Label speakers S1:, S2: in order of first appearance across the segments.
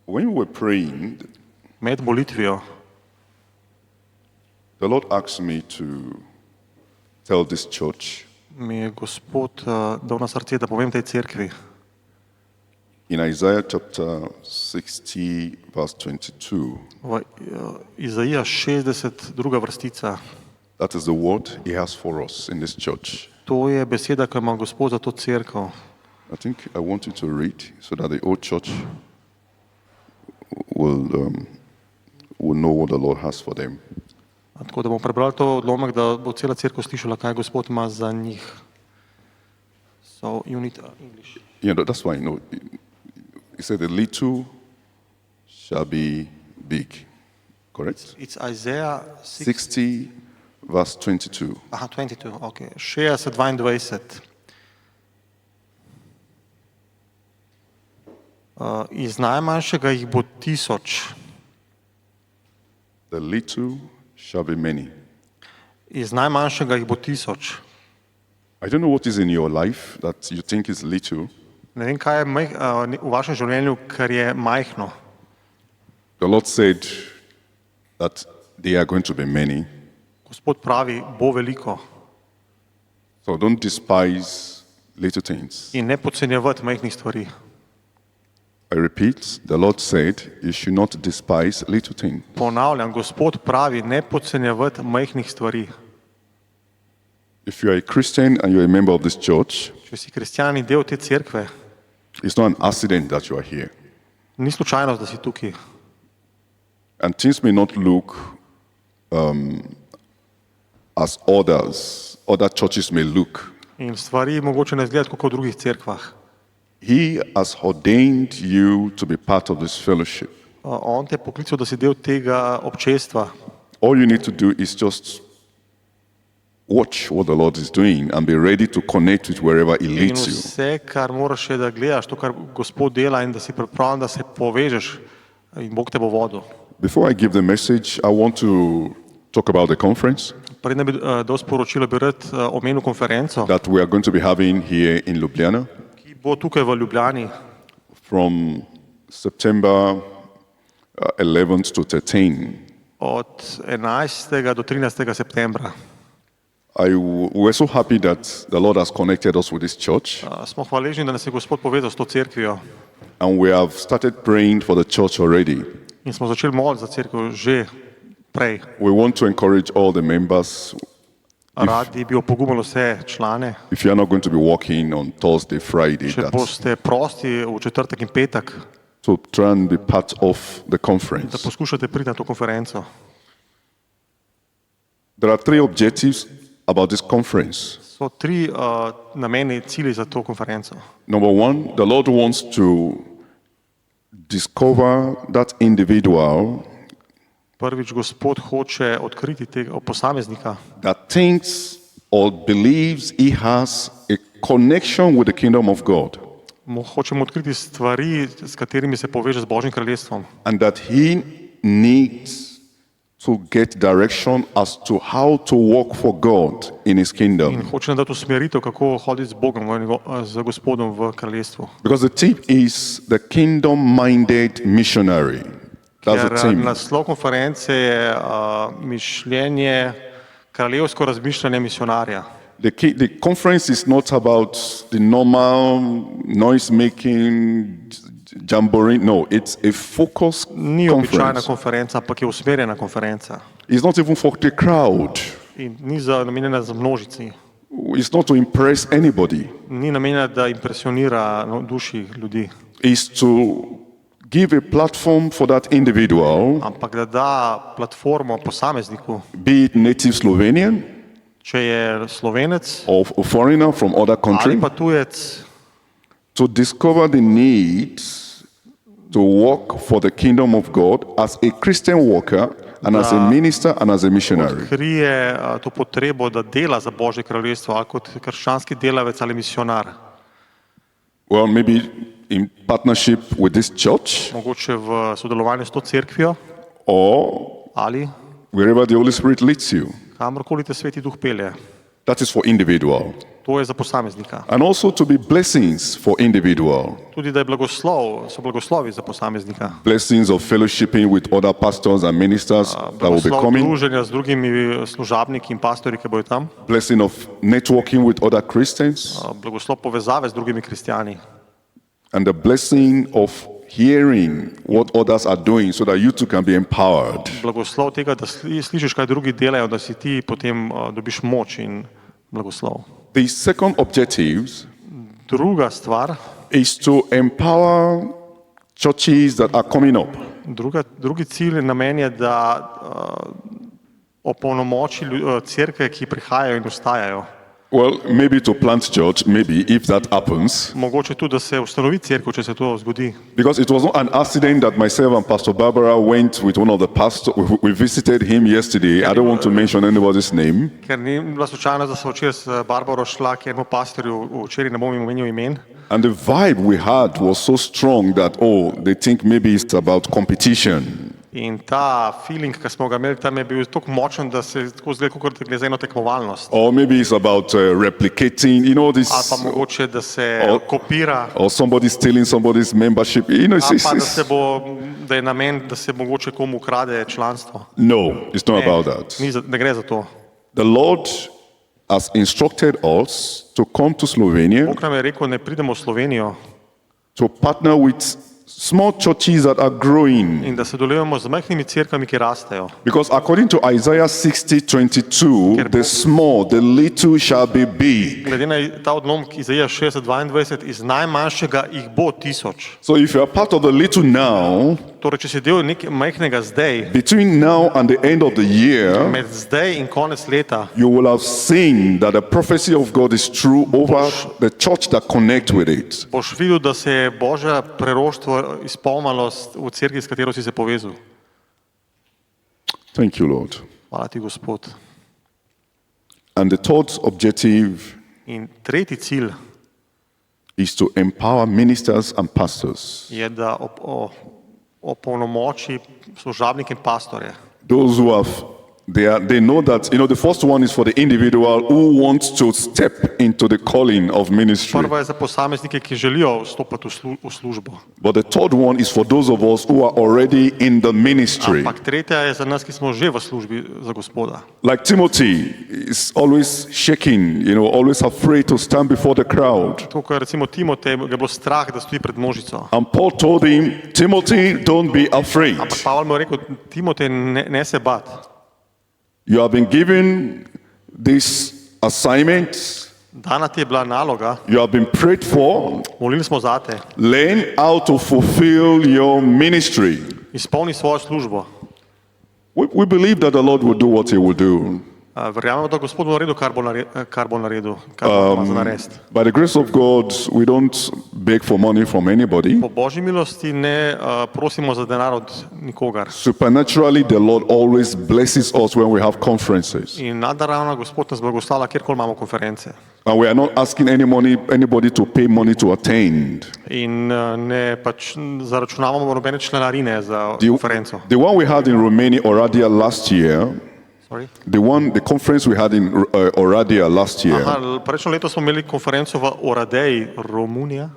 S1: When we were praying,
S2: Med molitvijo
S1: the Lord asked me to tell this church
S2: mi je Gospod dal na srce, da povem tej cerkvi
S1: in Isaiah chapter 60, verse 22.
S2: v Izaija 60, druga vrstica.
S1: That is the word He has for us in this church.
S2: To je beseda, ki ima Gospod za to cerkev.
S1: I think I want you to read so that the whole church will know what the Lord has for them.
S2: Tako da bomo prebrali to odlomek, da bo cela cerkev slišala, kaj Gospod ima za njih. So you need English.
S1: Yeah, that's why, He said the little shall be big. Correct?
S2: It's Isaiah
S1: 60, verse 22.
S2: Aha, 22, ok. 60, 22. Iz najmanjšega jih bo 1000.
S1: The little shall be many.
S2: Iz najmanjšega jih bo 1000.
S1: I don't know what is in your life that you think is little.
S2: Ne vem, kaj je v vašem življenju, kar je majhno.
S1: The Lord said that they are going to be many.
S2: Gospod pravi, bo veliko.
S1: So don't despise little things.
S2: In ne podcenjevati majhnih stvari.
S1: I repeat, the Lord said you should not despise little things.
S2: Ponavljam, Gospod pravi, ne podcenjevati majhnih stvari.
S1: If you are a Christian and you are a member of this church,
S2: Če si kristjan in del te cerkve,
S1: it's not an accident that you are here.
S2: ni slučajnost, da si tukaj.
S1: And things may not look as other churches may look.
S2: In stvari mogoče ne izgledajo kot v drugih cerkvah.
S1: He has ordained you to be part of this fellowship.
S2: On te je poklical, da si del tega občestva.
S1: All you need to do is just watch what the Lord is doing and be ready to connect with wherever He
S2: In
S1: leads you.
S2: vse, kar moraš je, da gledaš to, kar Gospod dela in da si pripravljen, da se povežeš in Bog te bo vodil.
S1: Before I give the message, I want to talk about the conference
S2: Preden bi dal sporočilo, bi rad omenil konferenco,
S1: that we are going to be having here in Ljubljana
S2: ki bo tukaj v Ljubljani
S1: from September 11th to 13th.
S2: od 11. do 13. septembra.
S1: We're so happy that the Lord has connected us with this church,
S2: Smo hvaležni, da nas je Gospod povezal s to cerkvijo
S1: and we have started praying for the church already.
S2: in smo začeli moliti za cerkev že prej.
S1: We want to encourage all the members.
S2: Radi bi opogumili vse člane,
S1: If you are not going to be working on Thursday, Friday,
S2: če boste prosti v četrtek in petek,
S1: to try and be part of the
S2: da
S1: conference.
S2: poskušate priti na to konferenco.
S1: There are 3 objectives about this conference.
S2: So 3 nameni, cilji za to konferenco.
S1: Number 1, the Lord wants to discover that individual
S2: Prvič, Gospod hoče odkriti tega posameznika,
S1: that thinks or believes he has a connection with the kingdom of God,
S2: hočemo odkriti stvari, s katerimi se poveže z Božjim kraljestvom.
S1: and that he needs to get direction as to how to work for God in His
S2: In
S1: kingdom.
S2: hoče nam dati usmeritev, kako hoditi z Bogom, z Gospodom v kraljestvu.
S1: Because the theme is the kingdom-minded missionary. That's the
S2: Ker
S1: theme.
S2: naslov konference je mišljenje, kraljevsko razmišljanje misionarja.
S1: The conference is not about the normal noise-making, jamboree. No, it's a focused
S2: Ni običajna
S1: conference.
S2: konferenca, ampak je usmerjena konferenca.
S1: It's not even for the crowd.
S2: In ni namenjena za množici.
S1: It's not to impress anybody.
S2: Ni namenjena, da impresionira duši ljudi,
S1: It's to give a platform for that individual,
S2: ampak da da platformo posamezniku,
S1: be it native Slovenian
S2: če je Slovenec
S1: or a foreigner from other
S2: ali
S1: country,
S2: pa tujec,
S1: to discover the need to work for the kingdom of God as a Christian worker and as a minister and as a missionary.
S2: krije to potrebo, da dela za Božje kraljestvo, ali kot krščanski delavec ali misionar.
S1: Well, maybe in partnership with this church
S2: Mogoče v sodelovanju s to cerkvijo
S1: or
S2: ali
S1: wherever the Holy Spirit leads you.
S2: kamorkoli te Sveti Duh pelje.
S1: That is for individual.
S2: To je za posameznika.
S1: and also to be blessings for individual.
S2: Tudi da je so blagoslovi za posameznika.
S1: Blessings of fellowshipping with other pastors and ministers that will be
S2: Blagoslov
S1: coming.
S2: druženja z drugimi služabniki in pastorji, ki bodo tam.
S1: Blessing of networking with other Christians.
S2: Blagoslov povezave z drugimi kristijani.
S1: And the blessing of hearing what others are doing so that you too can be empowered.
S2: Blagoslov tega, da slišiš, kaj drugi delajo, da si ti potem dobiš moč in blagoslov.
S1: The second objective
S2: Druga stvar,
S1: is to empower churches that are coming up.
S2: drugi cilj namen je, da opolnomoči cerkve, ki prihajajo in ostajajo.
S1: Well, maybe to plant church, maybe if that happens.
S2: Mogoče tudi, da se ustanovi cerkev, če se to zgodi.
S1: Because it was not an accident that myself and Pastor Barbara went with one of the pastors. We visited him yesterday. I don't want to mention anybody's name.
S2: Ker ni bila slučajno, da so včeraj s Barbaro šla k enemu pastorju, včeraj ne bom jim omenil imen.
S1: And the vibe we had was so strong that, oh, they think maybe it's about competition.
S2: In ta feeling, ki smo ga imeli tam, je bil tako močen, da se tako zdelo, kot da gre za eno tekmovalnost.
S1: Or maybe it's about replicating, this,
S2: Ali pa mogoče, da se kopira,
S1: or somebody stealing somebody's membership.
S2: ali
S1: It's,
S2: pa
S1: it's,
S2: da je namen, da se mogoče komu ukrade članstvo.
S1: no, it's not about that.
S2: Ne gre za to.
S1: The Lord has instructed us to come to Slovenia
S2: Bog nam je rekel, ne pridemo v Slovenijo
S1: to partner with small churches that are growing.
S2: in da se sodelujemo z majhnimi cerkvami, ki rastejo.
S1: Because according to Isaiah 60:22, the small, the little shall be big.
S2: Glede na ta odlomek Izaija 60:22, iz najmanjšega jih bo 1000.
S1: So if you are part of the little now,
S2: Torej, če si del nekaj majhnega zdaj,
S1: between now and the end of the year,
S2: med zdaj in konec leta,
S1: you will have seen that the prophecy of God is true over the church that connect with it.
S2: boš videl, da se je Božje preroštvo izpolnilo v cerkvi, s katero si se povezal.
S1: Thank you, Lord.
S2: Hvala ti, Gospod.
S1: And the third objective
S2: In tretji cilj
S1: is to empower ministers and pastors,
S2: je, da opolnomoči služabnike in pastorje.
S1: those who have they know that the first one is for the individual who wants to step into the calling of ministry.
S2: Prva je za posameznike, ki želijo vstopiti v službo.
S1: But the third one is for those of us who are already in the ministry.
S2: Ampak tretja je za nas, ki smo že v službi za Gospoda.
S1: Like Timothy is always shaking, always afraid to stand before the crowd.
S2: Tako kot recimo Timotej, ga je bilo strah, da stoji pred množico.
S1: And Paul told him, Timothy, don't be afraid.
S2: Ampak Pavel mu je rekel, Timotej, ne se bati.
S1: You have been given this assignment.
S2: Dana ti je bila naloga,
S1: You have been prayed for.
S2: molili smo zate,
S1: Learn how to fulfill your ministry.
S2: izpolni svojo službo.
S1: We believe that the Lord will do what He will do.
S2: Verjamemo, da Gospod bo naredil, kar bo naredil, kar bo ima za narediti.
S1: By the grace of God, we don't beg for money from anybody.
S2: Po Božji milosti ne prosimo za denar od nikogar.
S1: Supernaturally, the Lord always blesses us when we have conferences.
S2: In nadnaravno Gospod nas blagoslavlja, kjerkoli imamo konference.
S1: And we are not asking anybody to pay money to attend.
S2: In ne pač zaračunavamo nobene članarine za konferenco.
S1: The one we had in Romania, Oradea, last year,
S2: Sorry?
S1: the conference we had in Oradea last year,
S2: Prejšnjo leto smo imeli konferenco v Oradeji, Romunija.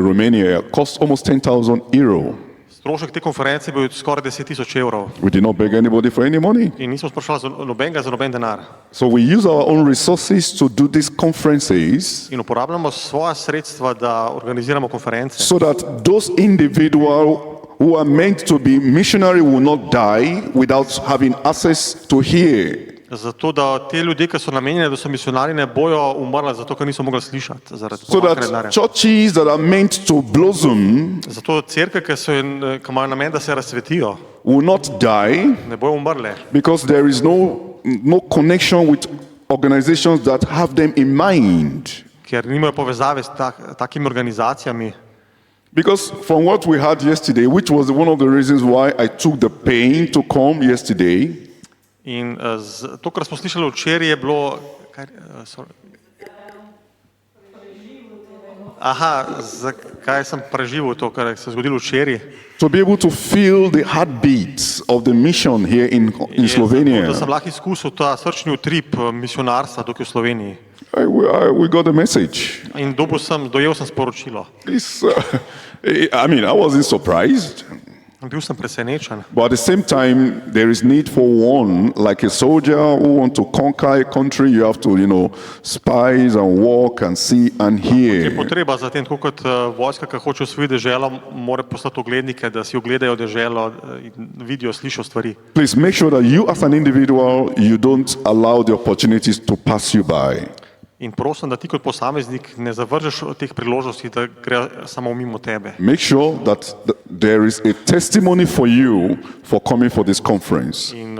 S1: Romania, cost almost 10,000 euro.
S2: Strošek te konference je bil skoraj 10.000 evrov.
S1: We did not beg anybody for any money.
S2: In nismo sprašvali nobenega za noben denar.
S1: So we use our own resources to do these conferences
S2: In uporabljamo svoja sredstva, da organiziramo konference.
S1: so that those individuals who are meant to be missionary will not die without having access to hear.
S2: Zato, da te ljudje, ki so namenjeni, da so misionarji, ne bojo umrli, zato, ker niso mogli slišati. Zaradi
S1: So
S2: pomanjkanja
S1: that
S2: denarja.
S1: churches that are meant to blossom
S2: Zato cerkve, ki imajo namen, da se razsvetijo,
S1: will not die
S2: ne bojo umrle.
S1: because there is no connection with organizations that have them in mind.
S2: Ker nimajo povezave s takimi organizacijami.
S1: Because from what we had yesterday, which was one of the reasons why I took the pain to come yesterday,
S2: In to, kar smo slišali včeraj, je bilo... Zakaj sem preživel to, kar se je zgodilo včeraj?
S1: to be able to feel the heartbeats of the mission here in
S2: Da
S1: Slovenia.
S2: sem lahko izkusil ta srčni utrip misionarstva tukaj v Sloveniji.
S1: we got the message.
S2: In dojel sem sporočilo.
S1: I wasn't surprised.
S2: Bil sem presenečen.
S1: But at the same time, there is need for one, like a soldier who wants to conquer a country, you have to, spies and walk and see and
S2: Je
S1: hear.
S2: potreba za tem, tako kot vojska, ki hoče osvojiti deželo, mora poslati oglednike, da si ogledajo deželo, vidijo, slišijo stvari.
S1: Please make sure that you as an individual, you don't allow the opportunities to pass you by.
S2: In prosim, da ti kot posameznik ne zavržeš teh priložnosti, da gre samo mimo tebe.
S1: Make sure that there is a testimony for you for coming for this conference.
S2: In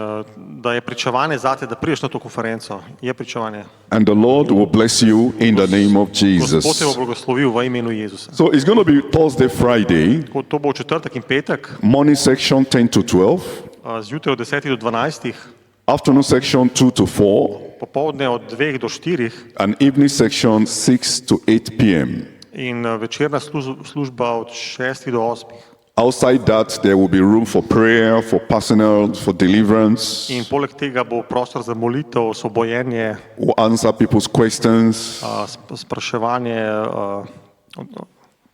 S2: da je pričevanje zate, da prideš na to konferenco. Je pričevanje.
S1: And the Lord will bless you in the name of
S2: Gospod te bo
S1: Jesus.
S2: blagoslovil v imenu Jezusa.
S1: So it's going to be Thursday, Friday,
S2: To bo v četrtek in petek,
S1: morning section 10 to 12,
S2: zjutraj od 10 do 12,
S1: afternoon section 2 to 4,
S2: popovdne od 2 do 4
S1: and evening section 6 to 8 p.m.
S2: in večerna služba od 6 do 8.
S1: Outside that, there will be room for prayer, for personal, for deliverance.
S2: In poleg tega bo prostor za molitev, osvobojenje,
S1: We'll answer people's questions,
S2: spraševanje,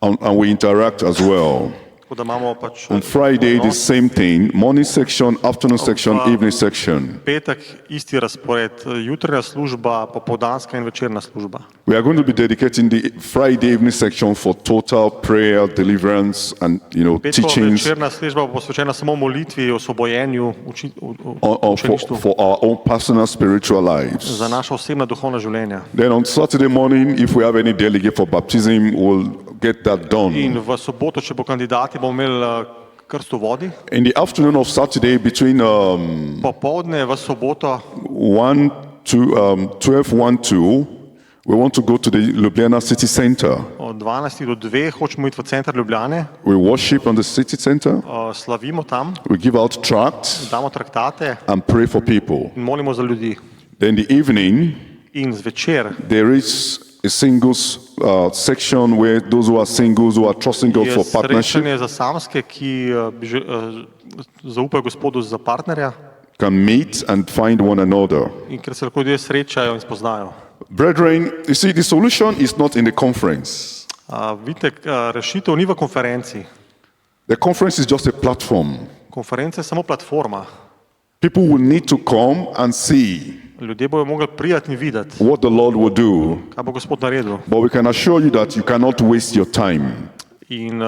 S1: and we interact as well.
S2: tako da imamo pač
S1: On Friday, the same thing, morning section, afternoon section, evening section.
S2: petek isti razpored, jutranja služba, popoldanska in večerna služba.
S1: We are going to be dedicating the Friday evening section for total prayer, deliverance, and
S2: Petkova
S1: teachings
S2: večerna služba bo posvečena samo molitvi, osvobojenju, učeništvu
S1: for our own personal spiritual lives.
S2: za naša osebna duhovna življenja.
S1: Then on Saturday morning, if we have any delegate for baptism, we'll get that done.
S2: In v soboto, če bo kandidati, bomo imeli krst v vodi.
S1: In the afternoon of Saturday, between
S2: Popovdne v soboto
S1: 12:1 we want to go to the Ljubljana city center.
S2: od 12 do 2 hočemo iti v center Ljubljane,
S1: We worship on the city center,
S2: slavimo tam,
S1: we give out tracts
S2: damo traktate
S1: and pray for people.
S2: in molimo za ljudi.
S1: Then the evening,
S2: In zvečer
S1: there is a singles section where those who are singles, who are trusting God
S2: je
S1: for partnership,
S2: srečanje za samske, ki zaupajo Gospodu za partnerja
S1: can meet and find one another.
S2: in ker se lahko ljudje srečajo in spoznajo.
S1: Brethren, you see, the solution is not in the conference.
S2: Vidite, rešitev ni v konferenci.
S1: The conference is just a platform.
S2: Konferenca je samo platforma.
S1: People will need to come and see
S2: Ljudje bodo mogli prijeti in videti,
S1: what the Lord will do.
S2: kaj bo Gospod naredil.
S1: But we can assure you that you cannot waste your time.
S2: In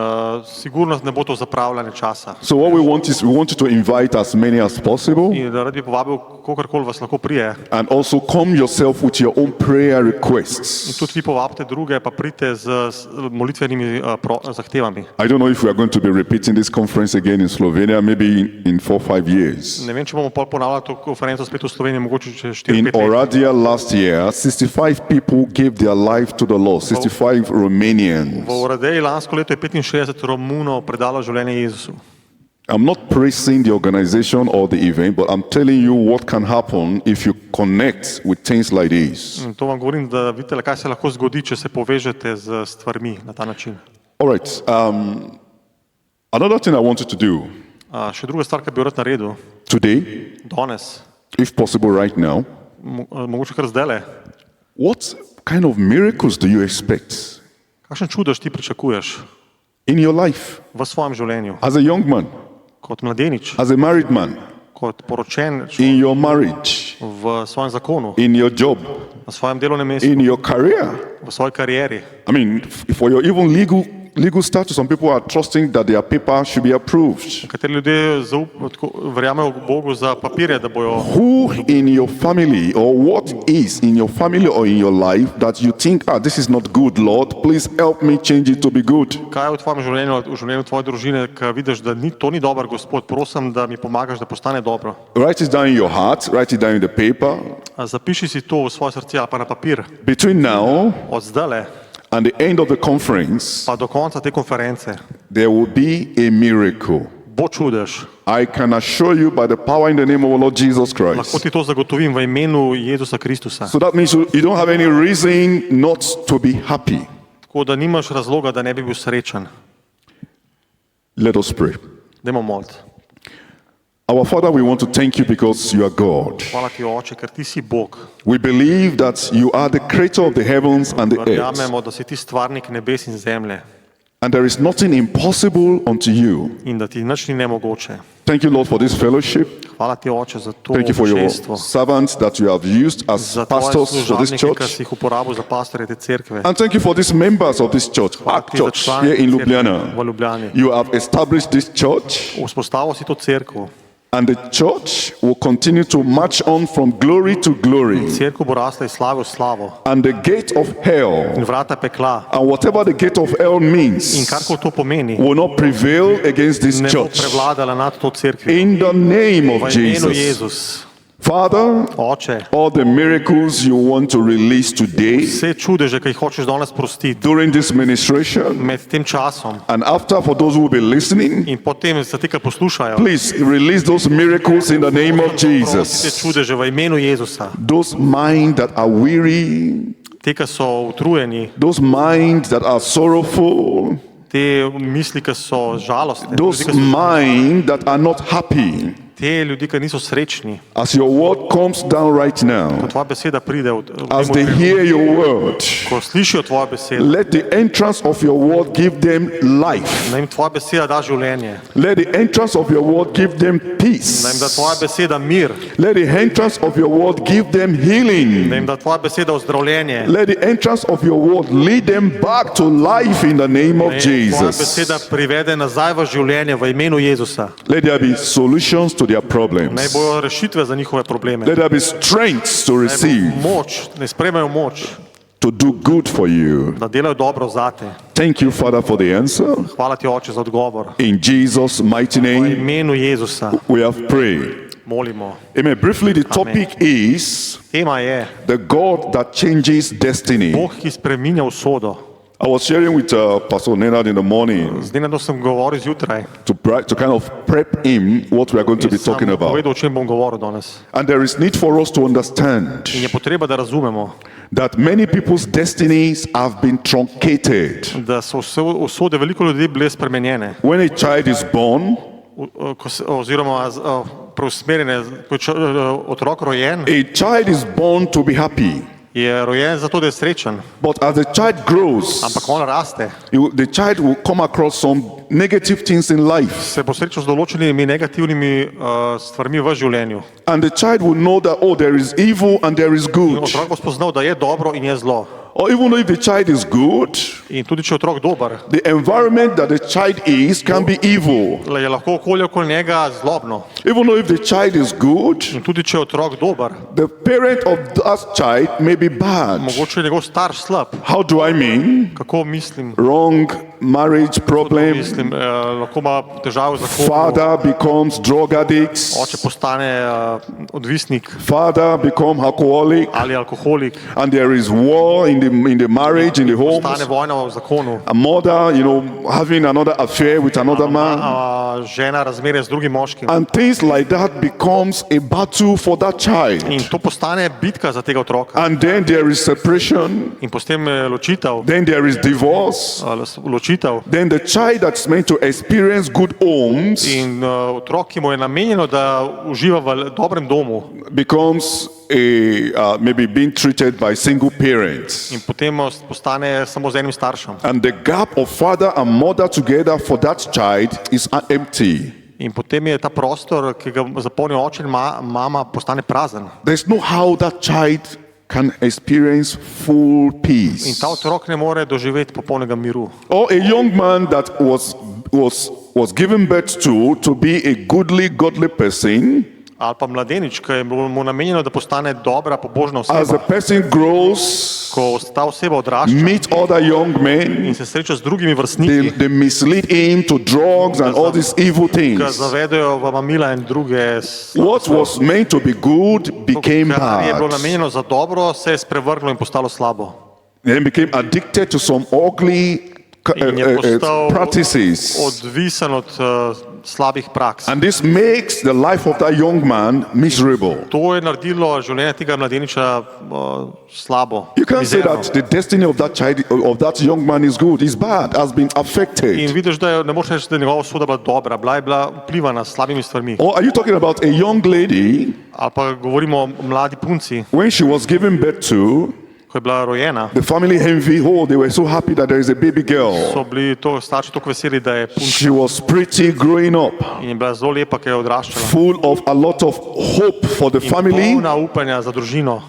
S2: sigurno ne bo to zapravljanje časa.
S1: So what we want is we want you to invite as many as possible
S2: In da rad bi povabil, kogarkoli vas lahko prije.
S1: and also come yourself with your own prayer
S2: In
S1: requests.
S2: tudi vi povabite druge, pa pridite z molitvenimi zahtevami.
S1: I don't know if we are going to be repeating this conference again in Slovenia, maybe in 4 or 5 years.
S2: Ne vem, če bomo pol ponavljali to konferenco spet v Sloveniji, mogoče čez 4-5
S1: In
S2: let.
S1: Oradea last year, 65 people gave their life to the Lord, 65 Romanians.
S2: V Oradeji lansko leto je 65 Romunov predalo življenje Jezusu.
S1: I'm not praising the organization or the event, but I'm telling you what can happen if you connect with things like this.
S2: In to vam govorim, da vidite, kaj se lahko zgodi, če se povežete z stvarmi na ta način.
S1: All right. Another thing I wanted to do
S2: Še druga stvar, ki bi jo rad naredil
S1: today,
S2: danes,
S1: if possible right now,
S2: mogoče kar zdajle,
S1: what kind of miracles do you expect
S2: kakšen čudež ti pričakuješ
S1: in your life
S2: v svojem življenju,
S1: as a young man,
S2: kot mladenič,
S1: as a married man,
S2: kot poročen
S1: in your marriage,
S2: v svojem zakonu,
S1: in your job,
S2: na svojem delovnem mestu,
S1: in your career?
S2: v svoji karieri.
S1: I mean, for your even legal status, some people are trusting that their paper should be approved.
S2: Kateri ljudje verjamejo Bogu za papirje, da bojo.
S1: Who in your family or what is in your family or in your life that you think, this is not good, Lord, please help me change it to be good.
S2: Kaj je v tvojem življenju, v življenju tvoje družine, ki vidiš, da to ni dobro, Gospod, prosim, da mi pomagaš, da postane dobro.
S1: Write it down in your heart, write it down in the paper.
S2: Zapiši si to v svoje srce ali pa na papir.
S1: Between now
S2: Od zdajle
S1: and the end of the conference,
S2: pa do konca te konference
S1: there will be a miracle.
S2: bo čudež.
S1: I can assure you by the power in the name of our Lord Jesus
S2: Lahko
S1: Christ.
S2: ti to zagotovim v imenu Jezusa Kristusa.
S1: So that means you don't have any reason not to be happy.
S2: Tako da nimaš razloga, da ne bi bil srečen.
S1: Let us pray.
S2: Dajmo moliti.
S1: Our Father, we want to thank you because you are God.
S2: Hvala ti, Oče, ker ti si Bog.
S1: We believe that you are the creator of the heavens and the earth,
S2: Verjamemo, da si ti stvarnik nebes in zemlje
S1: and there is nothing impossible unto you.
S2: in da ti nič ni nemogoče.
S1: Thank you, Lord, for this fellowship.
S2: Hvala ti, Oče, za to
S1: Thank you for your
S2: občestvo,
S1: servants that you have used as
S2: za tvoje
S1: pastors for this
S2: služabnike, ki
S1: church.
S2: si jih uporabil za pastorje te cerkve.
S1: And thank you for these members of this church,
S2: Hvala
S1: Ark
S2: ti za
S1: Church
S2: člane
S1: here in
S2: cerkve
S1: Ljubljana.
S2: v Ljubljani.
S1: You have established this church,
S2: Vzpostavil si to cerkev.
S1: and the church will continue to march on from glory to glory.
S2: Cerkev bo rasla iz slave v slavo.
S1: And the gate of hell,
S2: In vrata pekla.
S1: and whatever the gate of hell
S2: In
S1: means,
S2: karkoli to pomeni,
S1: will not prevail against this
S2: ne bo
S1: church.
S2: prevladala nad to cerkvijo.
S1: In the name
S2: V
S1: of
S2: imenu
S1: Jesus.
S2: Jezus.
S1: Father,
S2: Oče,
S1: all the miracles you want to release today
S2: vse čudeže, ki jih hočeš danes prostiti
S1: during this ministration
S2: med tem časom
S1: and after, for those who will be listening,
S2: in potem za te, ki poslušajo,
S1: please release those miracles in the name of
S2: prosi te
S1: Jesus.
S2: čudeže v imenu Jezusa.
S1: Those minds that are weary,
S2: Te, ki so utrujeni,
S1: those minds that are sorrowful,
S2: te misli, ki so žalostne,
S1: those
S2: ljudi, ki so,
S1: minds that are not happy.
S2: te ljudi, ki niso srečni.
S1: As your word comes down right now,
S2: Tvoja beseda pride,
S1: as they hear your word,
S2: ko slišijo tvojo besedo,
S1: let the entrance of your word give them life.
S2: da jim tvoja beseda da življenje,
S1: Let the entrance of your word give them
S2: da jim da
S1: peace.
S2: tvoja beseda mir,
S1: Let the entrance of your word give them
S2: da
S1: healing.
S2: jim da tvoja beseda ozdravljenje,
S1: Let the entrance of your word lead them back to life in the name
S2: da
S1: of
S2: jim tvoja beseda
S1: Jesus.
S2: privede nazaj v življenje v imenu Jezusa.
S1: Let there be solutions to their
S2: Naj
S1: problems.
S2: bojo rešitve za njihove probleme.
S1: Let there be strength to
S2: Naj bo
S1: receive,
S2: moč, ne sprejmejo moč,
S1: to do good for you.
S2: da delajo dobro zate.
S1: Thank you, Father, for the answer.
S2: Hvala ti, Oče, za odgovor.
S1: In Jesus' mighty
S2: V
S1: name,
S2: imenu Jezusa
S1: we have prayed.
S2: molimo.
S1: Amen. Briefly, the topic is
S2: Tema je
S1: the God that changes destiny.
S2: Bog, ki spreminja usodo.
S1: I was sharing with Pastor Nenad in the morning
S2: Z Nenadom sem govoril zjutraj.
S1: to kind of prep him what we are going to be
S2: Sem
S1: talking about.
S2: povedal, o čem bom govoril danes.
S1: And there is need for us to understand
S2: In je potreba, da razumemo,
S1: that many people's destinies have been truncated.
S2: da so usode veliko ljudi bile spremenjene.
S1: When a child is born,
S2: Oziroma preusmerjene, ko je otrok rojen,
S1: a child is born to be happy.
S2: je rojen zato, da je srečen.
S1: But as the child grows,
S2: Ampak on raste,
S1: the child will come across some negative things in life.
S2: se bo srečal z določenimi negativnimi stvarmi v življenju.
S1: And the child will know that, oh, there is evil and there is
S2: In
S1: good.
S2: otrok bo spoznal, da je dobro in je zlo.
S1: Or even though if the child is good,
S2: In tudi če je otrok dober,
S1: the environment that the child is can be evil.
S2: je lahko okolje okoli njega zlobno.
S1: Even though if the child is good,
S2: In tudi če je otrok dober,
S1: the parent of that child may be bad.
S2: mogoče je njegov starš slab.
S1: How do I mean?
S2: Kako mislim?
S1: Wrong marriage problem.
S2: Mislim, lahko ima težave z zakonom.
S1: Father becomes drug addict.
S2: Oče postane odvisnik
S1: Father become alcoholic.
S2: ali alkoholik.
S1: And there is war in the marriage, in the home.
S2: Postane vojna v zakonu.
S1: A mother, having another affair with another man.
S2: Žena razmerje z drugim moškim.
S1: And things like that becomes a battle for that child.
S2: In to postane bitka za tega otroka.
S1: And then there is separation.
S2: In potem ločitev.
S1: Then there is divorce.
S2: Ločitev.
S1: Then the child that's meant to experience good homes
S2: In otrok, ki mu je namenjeno, da uživa v dobrem domu,
S1: becomes maybe being treated by single parents.
S2: in potem postane samo z enim staršem.
S1: And the gap of father and mother together for that child is empty.
S2: In potem je ta prostor, ki ga zapolnijo oče in mama, postane prazen.
S1: There's no how that child can experience full
S2: In
S1: peace.
S2: ta otrok ne more doživeti popolnega miru.
S1: Or a young man that was given birth to be a goodly, godly person.
S2: Ali pa mladenič, ki je mu namenjeno, da postane dobra, pobožna
S1: As the
S2: oseba.
S1: person grows,
S2: Ko ta oseba odrašča
S1: meet other young men,
S2: in se sreča z drugimi vrstniki,
S1: they mislead him to drugs and all these evil
S2: ki ga
S1: things.
S2: zavedajo v mamila in druge.
S1: What was meant to be good became
S2: Kar je bilo
S1: bad.
S2: namenjeno za dobro, se je sprevrglo in postalo slabo.
S1: Then became addicted to some ugly
S2: In je postal
S1: practices.
S2: odvisen od slabih praks.
S1: And this makes the life of that young man miserable.
S2: To je naredilo življenje tega mladeniča slabo.
S1: You can't say
S2: mizerno.
S1: that the destiny of that child, of that young man is good. It's bad, has been
S2: In
S1: affected.
S2: vidiš, da ne moreš reči, da je njegova usoda bila dobra, bila je bila vplivana s slabimi stvarmi.
S1: Or are you talking about a young lady,
S2: Ali pa govorimo o mladi punci,
S1: when she was given birth to,
S2: ko je bila rojena,
S1: the family envy, oh, they were so happy that there is a baby girl.
S2: so bili starši tako veseli, da je punca
S1: She was pretty growing up,
S2: in je bila zelo lepa, ker je odraščala.
S1: full of a lot of hope for the
S2: In
S1: family.
S2: polna upanja za družino.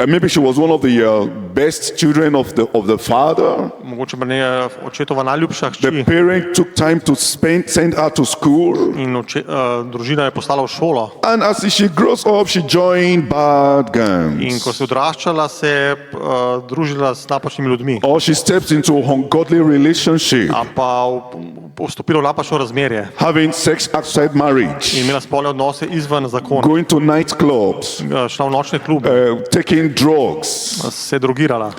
S1: Maybe she was one of the best children of the father.
S2: Mogoče pa ne očetova najljubša
S1: The
S2: hči
S1: parent took time to send her to school.
S2: in družina je poslala v šolo.
S1: And as she grows up, she joined bad
S2: In
S1: gangs.
S2: ko se je odraščala, se je družila s napačnimi ljudmi.
S1: Or she steps into ungodly relationship,
S2: A pa vstopila v napačno razmerje
S1: having sex outside
S2: in
S1: marriage,
S2: imela spolne odnose izven zakona.
S1: going to nightclubs,
S2: Šla v nočne klube,
S1: taking drugs,
S2: se je drogirala,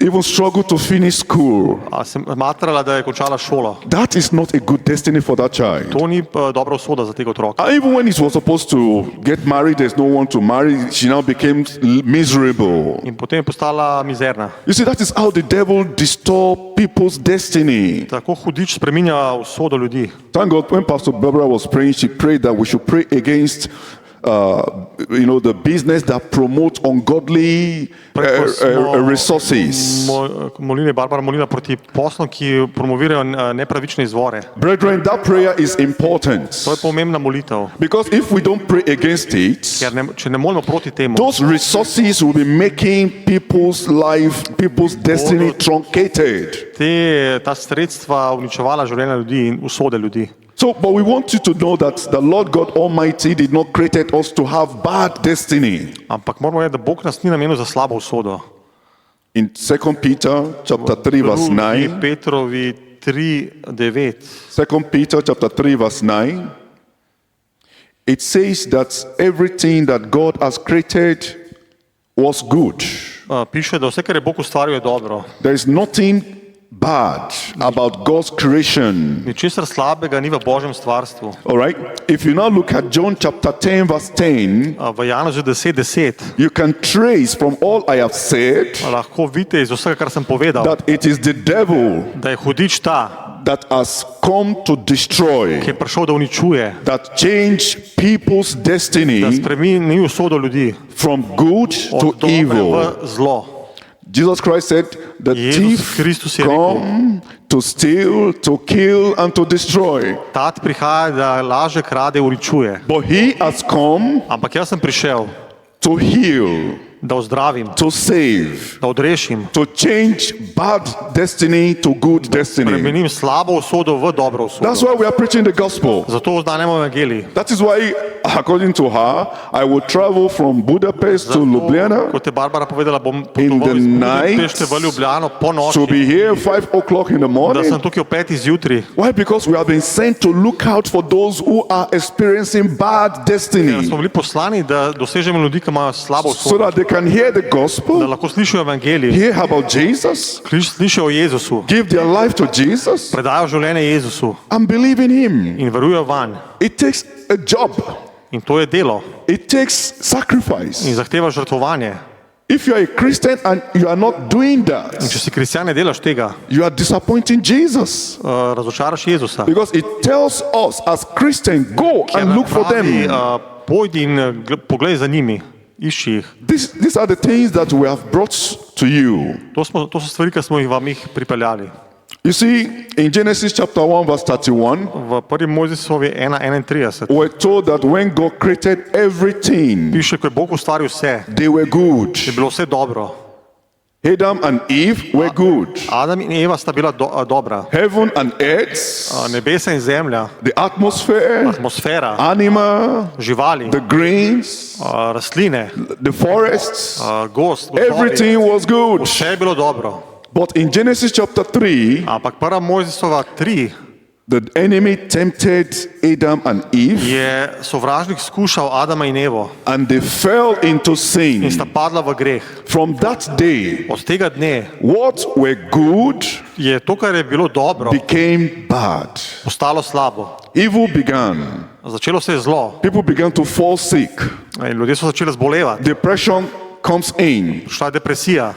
S1: even struggle to finish school.
S2: a se matrala, da je končala šolo.
S1: That is not a good destiny for that child.
S2: To ni dobra usoda za tega otroka.
S1: And even when he was supposed to get married, there's no one to marry, she now became miserable.
S2: In potem je postala mizerna.
S1: You see, that is how the devil distorts people's destiny.
S2: Tako hudič spreminja usodo ljudi.
S1: Thank God, when Pastor Barbara was praying, she prayed that we should pray against, the business that promotes ungodly resources.
S2: Molila je Barbara molila proti poslom, ki promovirajo nepravične izvore.
S1: Brethren, that prayer is important.
S2: To je pomembna molitev,
S1: Because if we don't pray against it,
S2: ker če ne molimo proti temu,
S1: those resources will be making people's life, people's destiny truncated.
S2: ta sredstva uničevala življenja ljudi in usode ljudi.
S1: So, but we want you to know that the Lord God Almighty did not create us to have bad destiny.
S2: Ampak moramo vedeti, da Bog nas ni namenil za slabo usodo.
S1: In 2 Peter chapter 3 verse 9,
S2: Petrovi 3:9.
S1: 2 Peter chapter 3 verse 9, it says that everything that God has created was good.
S2: Piše, da vse, kar je Bog ustvaril, je dobro.
S1: There is nothing bad about God's creation.
S2: Ničesar slabega ni v Božjem stvarstvu.
S1: All right? If you now look at John chapter 10 verse 10,
S2: V Janezu 10:10
S1: you can trace from all I have said
S2: lahko vidite iz vsega, kar sem povedal,
S1: that it is the devil
S2: da je hudič ta,
S1: that has come to destroy,
S2: ki je prišel, da uničuje,
S1: that change people's
S2: da
S1: destiny
S2: spremeni usodo ljudi
S1: from good to
S2: od dobre
S1: evil.
S2: v zlo.
S1: Jesus Christ said, the
S2: Jezus
S1: thief
S2: Kristus je rekel,
S1: come to steal, to kill, and to destroy.
S2: tat prihaja, da laže, krade, uničuje.
S1: But he has come
S2: Ampak jaz sem prišel,
S1: to heal,
S2: da ozdravim,
S1: to save,
S2: da odrešim,
S1: to change bad destiny to good destiny.
S2: spremenim slabo usodo v dobro
S1: That's
S2: usodo.
S1: why we are preaching the gospel.
S2: Zato oznanjamo evangelij.
S1: That is why, according to her, I will travel from Budapest to Ljubljana
S2: Kot je Barbara povedala, bom
S1: in the
S2: potoval iz
S1: night
S2: Budimpešte v Ljubljano po
S1: to
S2: noči,
S1: be here 5 o'clock in the
S2: da
S1: morning.
S2: sem tukaj ob 5 zjutraj.
S1: Why? Because we have been sent to look out for those who are experiencing bad destiny,
S2: Smo bili poslani, da dosežemo ljudi, ki imajo slabo
S1: so
S2: usodo,
S1: that they can hear the
S2: da
S1: gospel,
S2: lahko slišijo evangelij,
S1: hear about Jesus,
S2: slišijo o Jezusu,
S1: give their life to Jesus,
S2: predajo življenje Jezusu
S1: and believe in Him.
S2: in verujejo vanj.
S1: It takes a job,
S2: In to je delo
S1: it takes
S2: in
S1: sacrifice.
S2: zahteva žrtvovanje.
S1: If you are a Christian and you are not doing
S2: In
S1: that,
S2: če si kristjan, ne delaš tega,
S1: you are disappointing Jesus.
S2: razočaraš Jezusa.
S1: Because it tells us as Christians, go
S2: Ker
S1: and look for
S2: pravi,
S1: them.
S2: Pojdi in poglej za njimi, išči jih.
S1: These are the things that we have brought to you.
S2: To so stvari, ki smo vam jih pripeljali.
S1: You see, in Genesis chapter 1, verse 31,
S2: V 1. Mojzisovi 1:31
S1: we're told that when God created everything,
S2: piše, ko je Bog ustvaril vse,
S1: they were good.
S2: je bilo vse dobro.
S1: Adam and Eve were good.
S2: Adam in Eva sta bila dobra.
S1: Heaven and earth,
S2: Nebesa in zemlja,
S1: the atmosphere,
S2: atmosfera,
S1: animal,
S2: živali,
S1: the greens,
S2: rastline,
S1: the forests,
S2: gost, gozdovi,
S1: everything was good.
S2: vse je bilo dobro.
S1: But in Genesis chapter 3,
S2: Ampak 1. Mojzisova 3
S1: the enemy tempted Adam and Eve,
S2: je sovražnik skušal Adama in Evo
S1: and they fell into
S2: in
S1: sin.
S2: sta padla v greh.
S1: From that day,
S2: Od tega dne
S1: what were good
S2: je to, kar je bilo dobro,
S1: became bad.
S2: postalo slabo.
S1: Evil began.
S2: Začelo se je zlo.
S1: People began to fall sick.
S2: In ljudje so začeli zbolevati.
S1: Depression comes in.
S2: Prišla je depresija.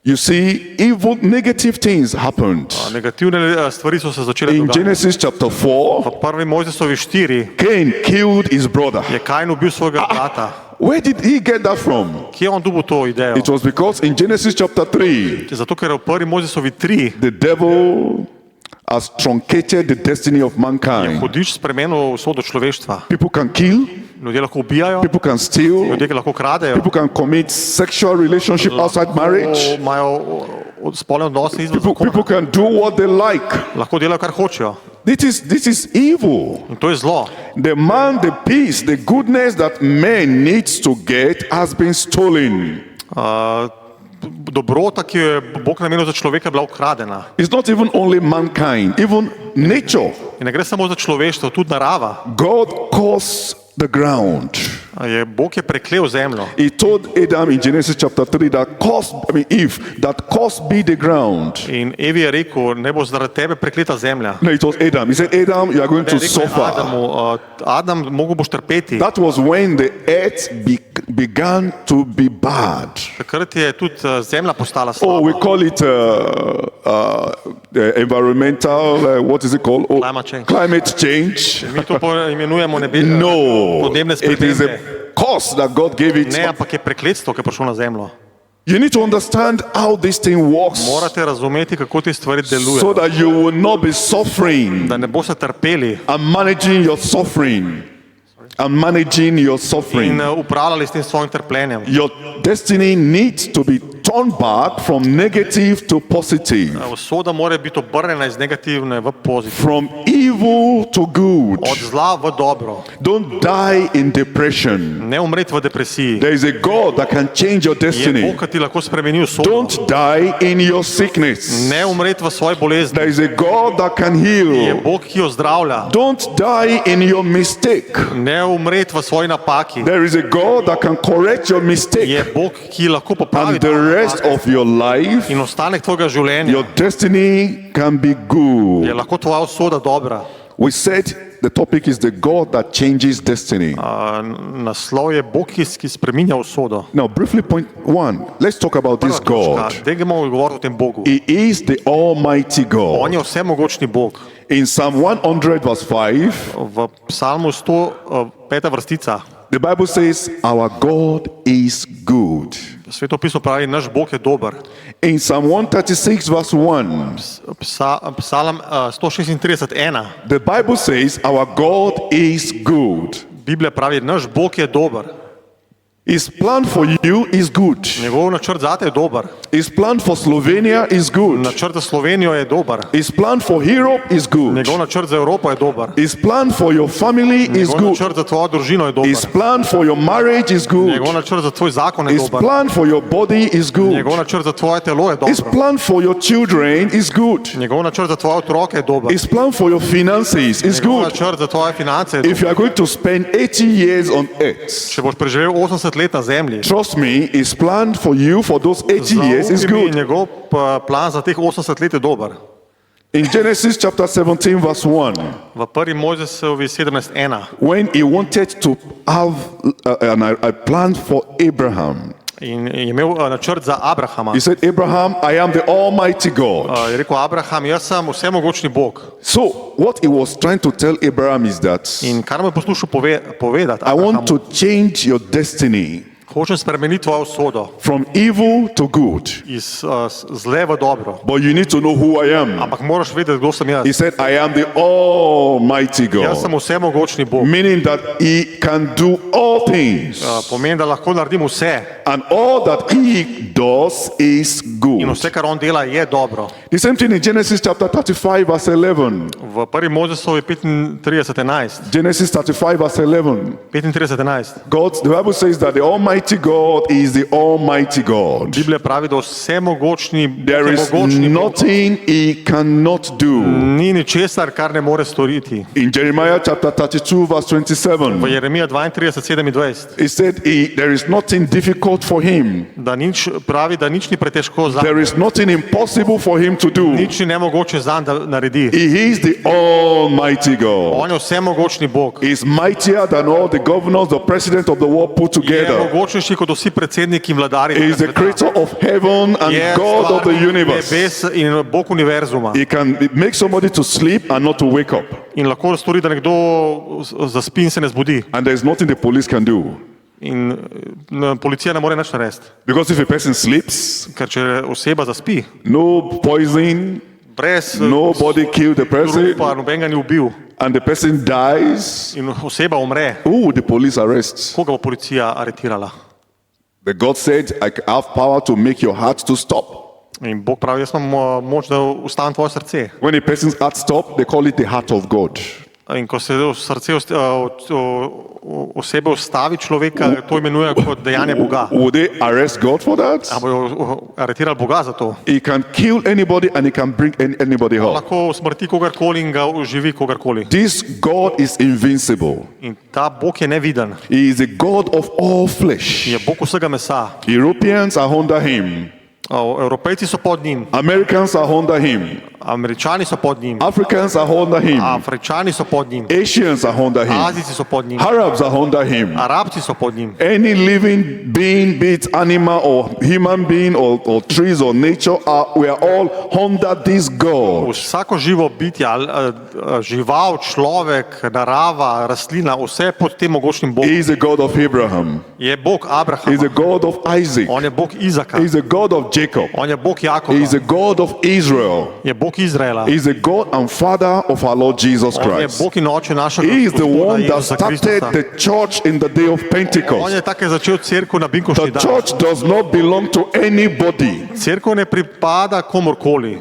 S1: You see, evil, negative things happened.
S2: Negativne stvari so se začele
S1: In
S2: dogajati.
S1: Genesis chapter 4,
S2: V prvi Mojzesovi 4
S1: Cain killed his brother.
S2: je Kain ubil svojega brata.
S1: Where did he get that from?
S2: Kje je on dobil to idejo?
S1: It was because in Genesis chapter 3,
S2: Zato, ker v prvi Mojzesovi 3
S1: the devil has truncated the destiny of mankind.
S2: hudič spremenil usodo človeštva.
S1: People can kill,
S2: Ljudje lahko ubijajo,
S1: people can steal,
S2: ljudje lahko kradejo,
S1: people can commit sexual relationship outside marriage.
S2: imajo spolne odnose izven
S1: People
S2: zakona.
S1: can do what they like.
S2: Lahko delajo, kar hočejo.
S1: This is evil.
S2: In to je zlo.
S1: The man, the peace, the goodness that man needs to get has been stolen.
S2: Dobrota, ki jo je Bog namenil za človeka, je bila ukradena.
S1: It's not even only mankind, even nature.
S2: In ne gre samo za človeštvo, tudi narava.
S1: God caused the ground.
S2: Bog je preklel zemljo.
S1: He told Adam in Genesis chapter 3 that Eve, that caused be the ground.
S2: In Evi je rekel, ne bo zaradi tebe prekleta zemlja.
S1: No, it was Adam. He said, Adam, you are going to
S2: Rekel je
S1: suffer.
S2: Adamu, Adam, mogo boš trpeti.
S1: That was when the earth began to be bad.
S2: Takrat je tudi zemlja postala
S1: Oh, we
S2: slaba.
S1: call it environmental, what is it called? Oh,
S2: Climate change.
S1: Climate change.
S2: Mi to imenujemo
S1: No,
S2: podnebne
S1: it is
S2: spremembe.
S1: a cause that God gave it.
S2: Ne, ampak je prekletstvo, ki je prišlo na zemljo.
S1: You need to understand how this thing works
S2: Morate razumeti, kako te stvari
S1: so
S2: delujejo.
S1: that you will not be suffering
S2: Da ne boste trpeli
S1: and managing your suffering. And managing your
S2: in
S1: suffering.
S2: upravljali s tem svojim trpljenjem.
S1: Your destiny needs to be turned back from negative to positive,
S2: Usoda mora biti obrnjena iz negativne v pozitivno.
S1: from evil to good.
S2: Od zla v dobro.
S1: Don't die in depression.
S2: Ne umreti v depresiji.
S1: There is a God that can change your
S2: Je
S1: destiny.
S2: Bog, ki ti lahko spremeni usodo.
S1: Don't die in your sickness.
S2: Ne umreti v svoji bolezni.
S1: There is a God that can
S2: Je
S1: heal.
S2: Bog, ki jo zdravlja.
S1: Don't die in your mistake.
S2: Ne umreti v svoji napaki.
S1: There is a God that can correct your
S2: Je
S1: mistake.
S2: Bog, ki lahko popravi
S1: And the
S2: tvoje
S1: rest
S2: napake.
S1: of your life,
S2: In ostanek tvojega življenja
S1: your destiny can be
S2: je
S1: good.
S2: lahko tvoja usoda dobra.
S1: We said the topic is the God that changes destiny.
S2: Naslov je Bog, ki spreminja usodo.
S1: Now, briefly, point one. Let's talk about this God.
S2: Zdaj gremo govoriti o tem Bogu.
S1: He is the Almighty
S2: On
S1: God.
S2: je vsemogočni Bog.
S1: In Psalm 100, verse 5,
S2: V psalmu 105. vrstica
S1: the Bible says, Our God is good.
S2: Sveto pismo pravi, naš Bog je dober.
S1: In Psalm 136, verse 1,
S2: Psalm 136.1.
S1: the Bible says, Our God is good.
S2: Biblija pravi, naš Bog je dober.
S1: His plan for you is good.
S2: Njegov načrt zate je dober.
S1: His plan for Slovenia is good.
S2: Načrt za Slovenijo je dober.
S1: His plan for Europe is good.
S2: Njegov načrt za Evropo je dober.
S1: His plan for your family is
S2: Njegov
S1: good.
S2: načrt za tvojo družino je dober.
S1: His plan for your marriage is good.
S2: Njegov načrt za tvoj zakon je
S1: His
S2: dober.
S1: plan for your body is good.
S2: Njegov načrt za tvoje telo je
S1: His
S2: dobro.
S1: plan for your children is good.
S2: Njegov načrt za tvoje otroke je dober.
S1: His plan for your finances is
S2: Njegov
S1: good.
S2: načrt za tvoje finance je
S1: If
S2: dober.
S1: you are going to spend 80 years on earth,
S2: Če boš preživel 80 let na zemlji,
S1: trust me, his plan for you for those 80 years is
S2: zaupi mi,
S1: good.
S2: njegov plan za teh 80 let je dober.
S1: In Genesis chapter 17, verse 1,
S2: V prvi Mojzesovi 17.1
S1: when he wanted to have a plan for Abraham,
S2: in je imel načrt za Abrahama.
S1: he said, Abraham, I am the Almighty God.
S2: Je rekel Abraham, jaz sem vsemogočni Bog.
S1: So, what he was trying to tell Abraham is that
S2: In kar mu je poslušal povedati,
S1: I want
S2: Abrahamu,
S1: to change your destiny
S2: hočem spremeniti tvojo usodo
S1: from evil to good,
S2: iz zle v dobro.
S1: but you need to know who I am.
S2: Ampak moraš vedeti, kdo sem jaz.
S1: He said, I am the Almighty
S2: Jaz sem
S1: God,
S2: vsemogočni Bog.
S1: meaning that he can do all things,
S2: Pomeni, da lahko naredim vse.
S1: and all that he does is
S2: In
S1: good.
S2: vse, kar on dela, je dobro.
S1: The same thing in Genesis chapter 35, verse 11.
S2: V prvi Mojzesovi 35.11.
S1: Genesis 35, verse 11.
S2: 35.11.
S1: God, the Bible says that the Almighty mighty God is the Almighty God.
S2: Biblija pravi, da vsemogočni
S1: There
S2: je
S1: is
S2: mogočni Bog.
S1: nothing he cannot do.
S2: Ni ničesar, kar ne more storiti.
S1: In Jeremiah chapter 32, verse
S2: V
S1: 27,
S2: Jeremija 32:27,
S1: he said there is nothing difficult for him.
S2: da pravi, da nič ni pretežko za
S1: There is nothing impossible for him to do.
S2: nič ni nemogoče zanj, da naredi.
S1: He is the Almighty God.
S2: On je vsemogočni Bog.
S1: He is mightier than all the governors, the president of the world put
S2: Je
S1: together.
S2: mogočnejši kot vsi predsedniki in vladarji.
S1: He is the creator of heaven and
S2: Je
S1: God of the
S2: stvarnik
S1: universe.
S2: nebes in Bog univerzuma.
S1: He can make somebody to sleep and not to wake up.
S2: In lahko stori, da nekdo zaspi in se ne zbudi.
S1: And there is nothing the police can do.
S2: In policija ne more nič narediti.
S1: Because if a person sleeps,
S2: Ker če oseba zaspi,
S1: no poison,
S2: brez
S1: nobody killed the person,
S2: trupa, noben ga ni ubil
S1: and the person dies,
S2: in oseba umre,
S1: who would the police arrest?
S2: koga bo policija aretirala?
S1: But God said, I have power to make your heart to stop.
S2: In Bog pravi, jaz imam moč, da ustavim tvoje srce.
S1: When a person's heart stops, they call it the heart of God.
S2: In ko se srce osebe ustavi človeka, to imenuje kot dejanje Boga.
S1: Would they arrest God for that?
S2: A bojo aretirali Boga za to?
S1: He can kill anybody and he can bring anybody up.
S2: Lahko smrti kogarkoli in ga oživi kogarkoli.
S1: This God is invincible.
S2: In ta Bog je neviden.
S1: He is a God of all flesh.
S2: Je Bog vsega mesa.
S1: Europeans are under him.
S2: Evropejci so pod njim,
S1: Americans are under him.
S2: Američani so pod njim,
S1: Africans are under him.
S2: Afričani so pod njim,
S1: Asians are under him.
S2: Azijci so pod njim,
S1: Arabs are under him.
S2: Arabci so pod njim.
S1: Any living being, be it animal or human being or trees or nature, we are all under this God.
S2: Vsako živo bitje, žival, človek, narava, rastlina, vse je pod tem mogočnim
S1: He
S2: Bogom.
S1: is the God of Abraham.
S2: Je Bog
S1: He is
S2: Abrahama,
S1: the God of Isaac.
S2: on je Bog Izaka,
S1: He is the God of Jacob.
S2: on je Bog
S1: He
S2: Jakova,
S1: is the God of Israel.
S2: je Bog Izraela,
S1: He is the God and Father of our Lord Jesus
S2: on je
S1: Christ.
S2: Bog in oče našega
S1: He is the
S2: Gospoda
S1: one that
S2: Jezusa
S1: started
S2: Kristusa.
S1: the church in the day of
S2: On
S1: Pentecost.
S2: je tako začel cerkev na Binkošti
S1: The
S2: dan.
S1: church does not belong to anybody.
S2: Cerkev ne pripada komorkoli.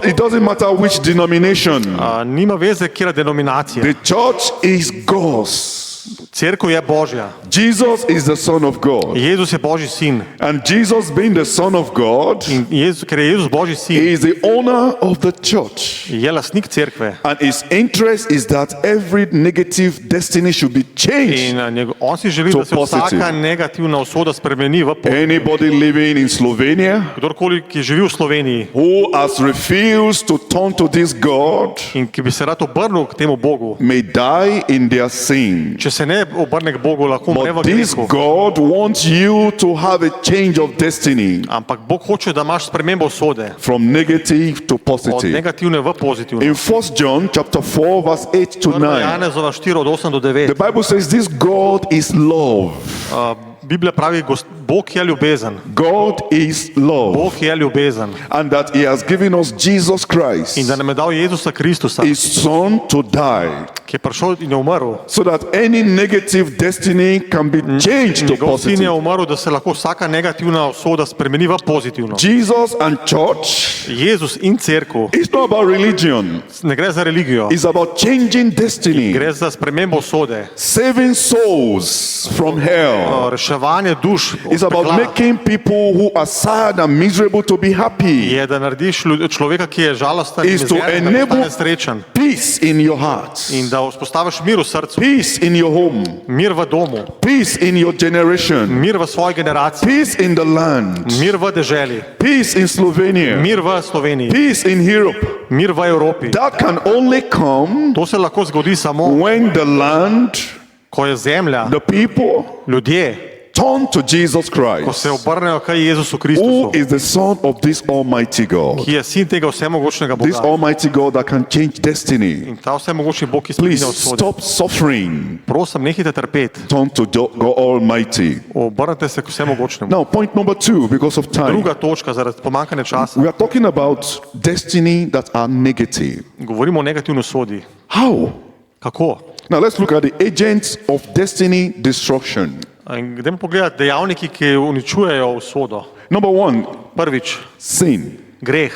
S1: It doesn't matter which denomination.
S2: Nima veze, kjera denominacija.
S1: The church is God's.
S2: Cerkev je Božja.
S1: Jesus is the Son of God.
S2: Jezus je Božji sin.
S1: And Jesus, being the Son of God,
S2: In ker je Jezus Božji sin,
S1: he is the owner of the church.
S2: je lastnik cerkve.
S1: And his interest is that every negative destiny should be changed.
S2: In on si želi,
S1: To
S2: da se
S1: positive.
S2: vsaka negativna usoda spremeni v pozitivno.
S1: Anybody living in Slovenia
S2: Kdorkoli, ki živi v Sloveniji
S1: who has refused to turn to this God
S2: in ki bi se rad obrnil k temu Bogu,
S1: may die in their sin.
S2: če se ne obrne k Bogu, lahko umre v
S1: But this
S2: grehu.
S1: God wants you to have a change of destiny
S2: Ampak Bog hoče, da imaš spremembo usode.
S1: from negative to
S2: Od
S1: positive.
S2: negativne v pozitivno.
S1: In 1 John chapter 4 verse 8 to 9,
S2: Janezova 4 od 8 do
S1: the
S2: 9.
S1: Bible says this God is love.
S2: Biblija pravi, Bog je ljubezen.
S1: God is love.
S2: Bog je ljubezen.
S1: And that he has given us Jesus
S2: In
S1: Christ,
S2: da nam je dal Jezusa Kristusa,
S1: his son, to die,
S2: ki je prišel in je umrl.
S1: so that any negative destiny can be changed to
S2: Njegov sin je
S1: positive.
S2: umrl, da se lahko vsaka negativna usoda spremeni v pozitivno.
S1: Jesus and church
S2: Jezus in cerkev
S1: is not about religion.
S2: ne gre za religijo,
S1: It's about changing destiny,
S2: gre za spremembo usode,
S1: saving souls from hell.
S2: reševanje duš. od
S1: It's about
S2: pekla.
S1: making people who are sad and miserable to be happy.
S2: Je, da narediš človeka, ki je žalosten in
S1: Is to
S2: mizeren, da
S1: enable
S2: postane srečen
S1: peace in your heart,
S2: in da vzpostaviš mir v srcu,
S1: peace in your home,
S2: mir v domu,
S1: peace in your generation,
S2: mir v svoji generaciji,
S1: peace in the land,
S2: mir v deželi,
S1: peace in Slovenia,
S2: mir v Sloveniji,
S1: peace in Europe.
S2: mir v Evropi.
S1: That can only come
S2: To se lahko zgodi samo,
S1: when the land,
S2: ko je zemlja,
S1: the people,
S2: ljudje,
S1: turn to Jesus
S2: ko
S1: Christ,
S2: se obrnejo k Jezusu
S1: who
S2: Kristusu,
S1: is the Son of this Almighty God.
S2: ki je sin tega vsemogočnega
S1: This
S2: Boga.
S1: Almighty God that can change destiny.
S2: In ta vsemogočni Bog, ki
S1: Please
S2: spreminja usode.
S1: stop suffering.
S2: Prosim, nehajte trpeti,
S1: Turn to God Almighty.
S2: obrnite se k vsemogočnemu.
S1: Now, point number 2, because of time.
S2: Druga točka, zaradi pomankanja časa.
S1: We are talking about destiny that are negative.
S2: Govorimo o negativni usodi.
S1: How?
S2: Kako?
S1: Now, let's look at the agents of destiny destruction.
S2: In gremo pogledati dejavniki, ki uničujejo usodo.
S1: Number 1,
S2: Prvič,
S1: sin.
S2: greh.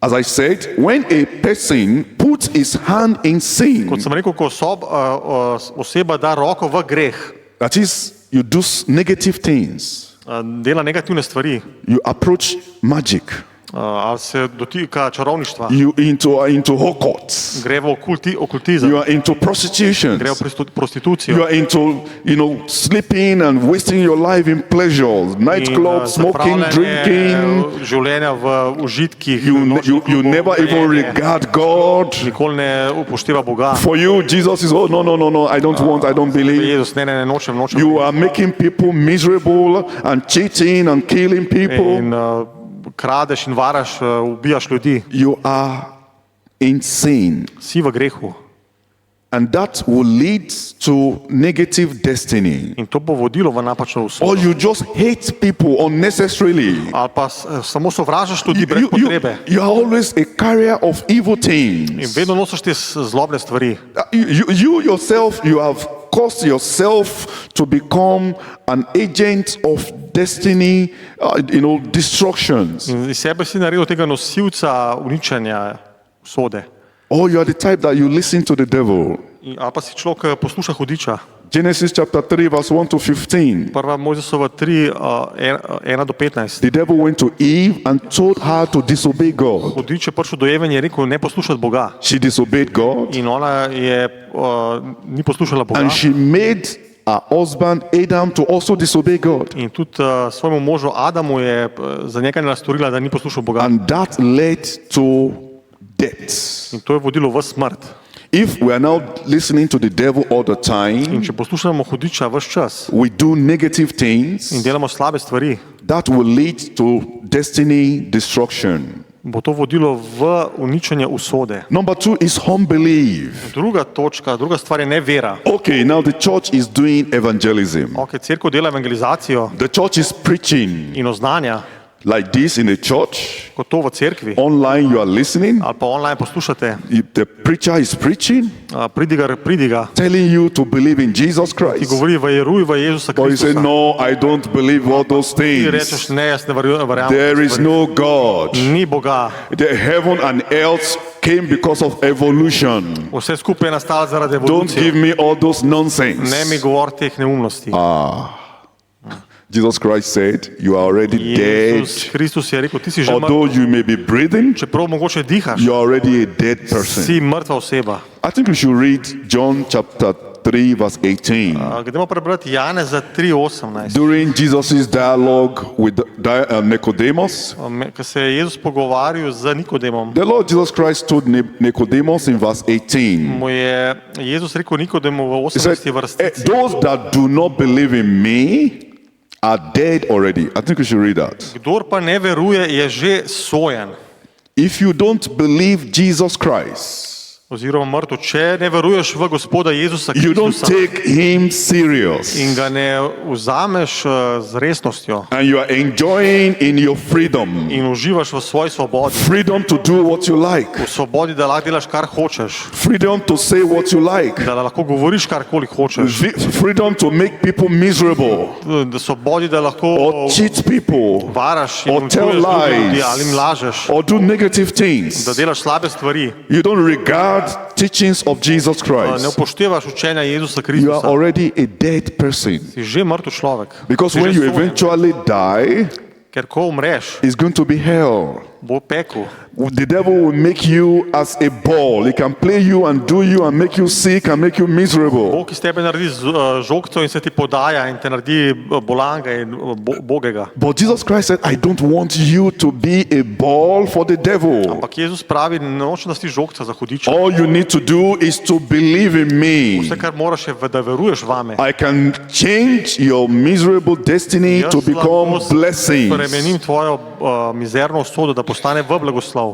S1: As I said, when a person puts his hand in sin,
S2: Kot sem rekel, ko oseba da roko v greh,
S1: that is, you do negative things.
S2: dela negativne stvari,
S1: You approach magic.
S2: ali se dotika čarovništva,
S1: You into occults.
S2: gre v okultizem,
S1: You are into prostitution.
S2: gre v
S1: You
S2: prostitucijo,
S1: are into, sleeping and wasting your life in pleasures, nightclubs, smoking, drinking.
S2: življenja v užitkih,
S1: You never even regard God.
S2: nikoli ne upošteva Boga.
S1: For you, Jesus is, oh, no, I don't want, I don't believe.
S2: Jezus, ne, nočem.
S1: You are making people miserable and cheating and killing people.
S2: In kradeš in varaš, ubijaš ljudi.
S1: You are insane.
S2: Si v grehu.
S1: And that will lead to negative destiny.
S2: In to bo vodilo v napačno usodo.
S1: Or you just hate people unnecessarily.
S2: Ali pa samo sovražaš ljudi brez potrebe.
S1: You are always a carrier of evil
S2: In
S1: things.
S2: vedno nosiš te zlobne stvari.
S1: You yourself, you have caused yourself to become an agent of destiny, destructions.
S2: In iz sebe si naredil tega nosilca uničenja usode.
S1: Or you are the type that you listen to the devil.
S2: Ali pa si človek posluša hudiča.
S1: Genesis chapter 3, verse 1 to 15.
S2: Prva Mojzesova 3, 1 do 15.
S1: The devil went to Eve and told her to disobey God.
S2: Hudič je prišel do Eve in je rekel, ne poslušati Boga.
S1: She disobeyed God,
S2: In ona ni poslušala Boga.
S1: and she made her husband Adam to also disobey God.
S2: In tudi svojemu možu Adamu je za nekaj nastorila, da ni poslušal Boga.
S1: And that led to death.
S2: In to je vodilo v smrt.
S1: If we are now listening to the devil all the
S2: In
S1: time,
S2: če poslušamo hudiča vse čas
S1: we do negative
S2: in
S1: things,
S2: delamo slabe stvari,
S1: that will lead to destiny destruction.
S2: bo to vodilo v uničenje usode.
S1: Number 2 is unbelief.
S2: Druga točka, druga stvar je nevera.
S1: Okay, now the church is doing evangelism.
S2: Ok, cerkev dela evangelizacijo
S1: The church is preaching
S2: in oznanja,
S1: like this in the church.
S2: kot to v cerkvi,
S1: Online you are listening.
S2: ali pa online poslušate,
S1: The preacher is preaching,
S2: pridiga,
S1: telling you to believe in Jesus
S2: ki
S1: Christ.
S2: govori veruj v Jezusa
S1: Or you say,
S2: Kristusa.
S1: no, I don't believe all those
S2: Ti
S1: things.
S2: rečeš, ne, jaz ne verjamem.
S1: There is no God.
S2: Ni Boga.
S1: The heaven and earth came because of evolution.
S2: Vse skupaj je nastalo zaradi
S1: Don't give
S2: evolucije.
S1: me all those
S2: Ne mi
S1: nonsense.
S2: govori teh neumnosti.
S1: Jesus Christ said, you are already
S2: Jezus
S1: dead.
S2: Kristus je rekel, ti si že
S1: Although
S2: mrtev.
S1: you may be breathing,
S2: Čeprav mogoče dihaš,
S1: you are already a dead person.
S2: si mrtva oseba.
S1: I think we should read John chapter 3, verse 18.
S2: Gremo prebrati Janeza 3:18.
S1: During Jesus' dialogue with Nicodemus,
S2: Ko se je Jezus pogovarjal z Nikodemom,
S1: the Lord Jesus Christ told Nicodemus in verse 18,
S2: mu je Jezus rekel Nikodemu v
S1: He said,
S2: 18. vrstici,
S1: those that do not believe in me are dead already. I think we should read that.
S2: kdor pa ne veruje, je že sojen
S1: If you don't believe Jesus Christ,
S2: oziroma mrtev. Če ne veruješ v Gospoda Jezusa
S1: you don't
S2: Kristusa
S1: take him serious,
S2: in ga ne vzameš z resnostjo
S1: and you are enjoying in your freedom,
S2: in uživaš v svoji svobodi,
S1: freedom to do what you like,
S2: v svobodi, da lahko delaš kar hočeš,
S1: freedom to say what you like,
S2: da lahko govoriš karkoli hočeš,
S1: freedom to make people miserable
S2: da svobodi, da lahko
S1: or cheat people
S2: varaš in
S1: or tell
S2: uničuješ druge ljudi
S1: lies
S2: ali jim lažeš,
S1: or do negative things.
S2: da delaš slabe stvari,
S1: You don't regard teachings of Jesus
S2: ne
S1: Christ.
S2: upoštevaš učenja Jezusa
S1: You are
S2: Kristusa,
S1: already a dead person.
S2: si že mrtev človek.
S1: Because
S2: Si
S1: when
S2: že
S1: you
S2: sojen.
S1: eventually die,
S2: Ker ko umreš,
S1: it's going to be hell.
S2: bo pekel.
S1: The devil will make you as a ball. He can play you and do you and make you sick and make you miserable.
S2: Bog iz tebe naredi žogco in se ti podaja in te naredi bolanga in bogega.
S1: But Jesus Christ said, I don't want you to be a ball for the devil.
S2: Ampak Jezus pravi, nočem, da si žogca za hudiča.
S1: All you need to do is to believe in me.
S2: Vse, kar moraš, je, da veruješ vame.
S1: I can change your miserable destiny to become blessings.
S2: Spremenim tvojo mizerno usodo, da postane v blagoslov.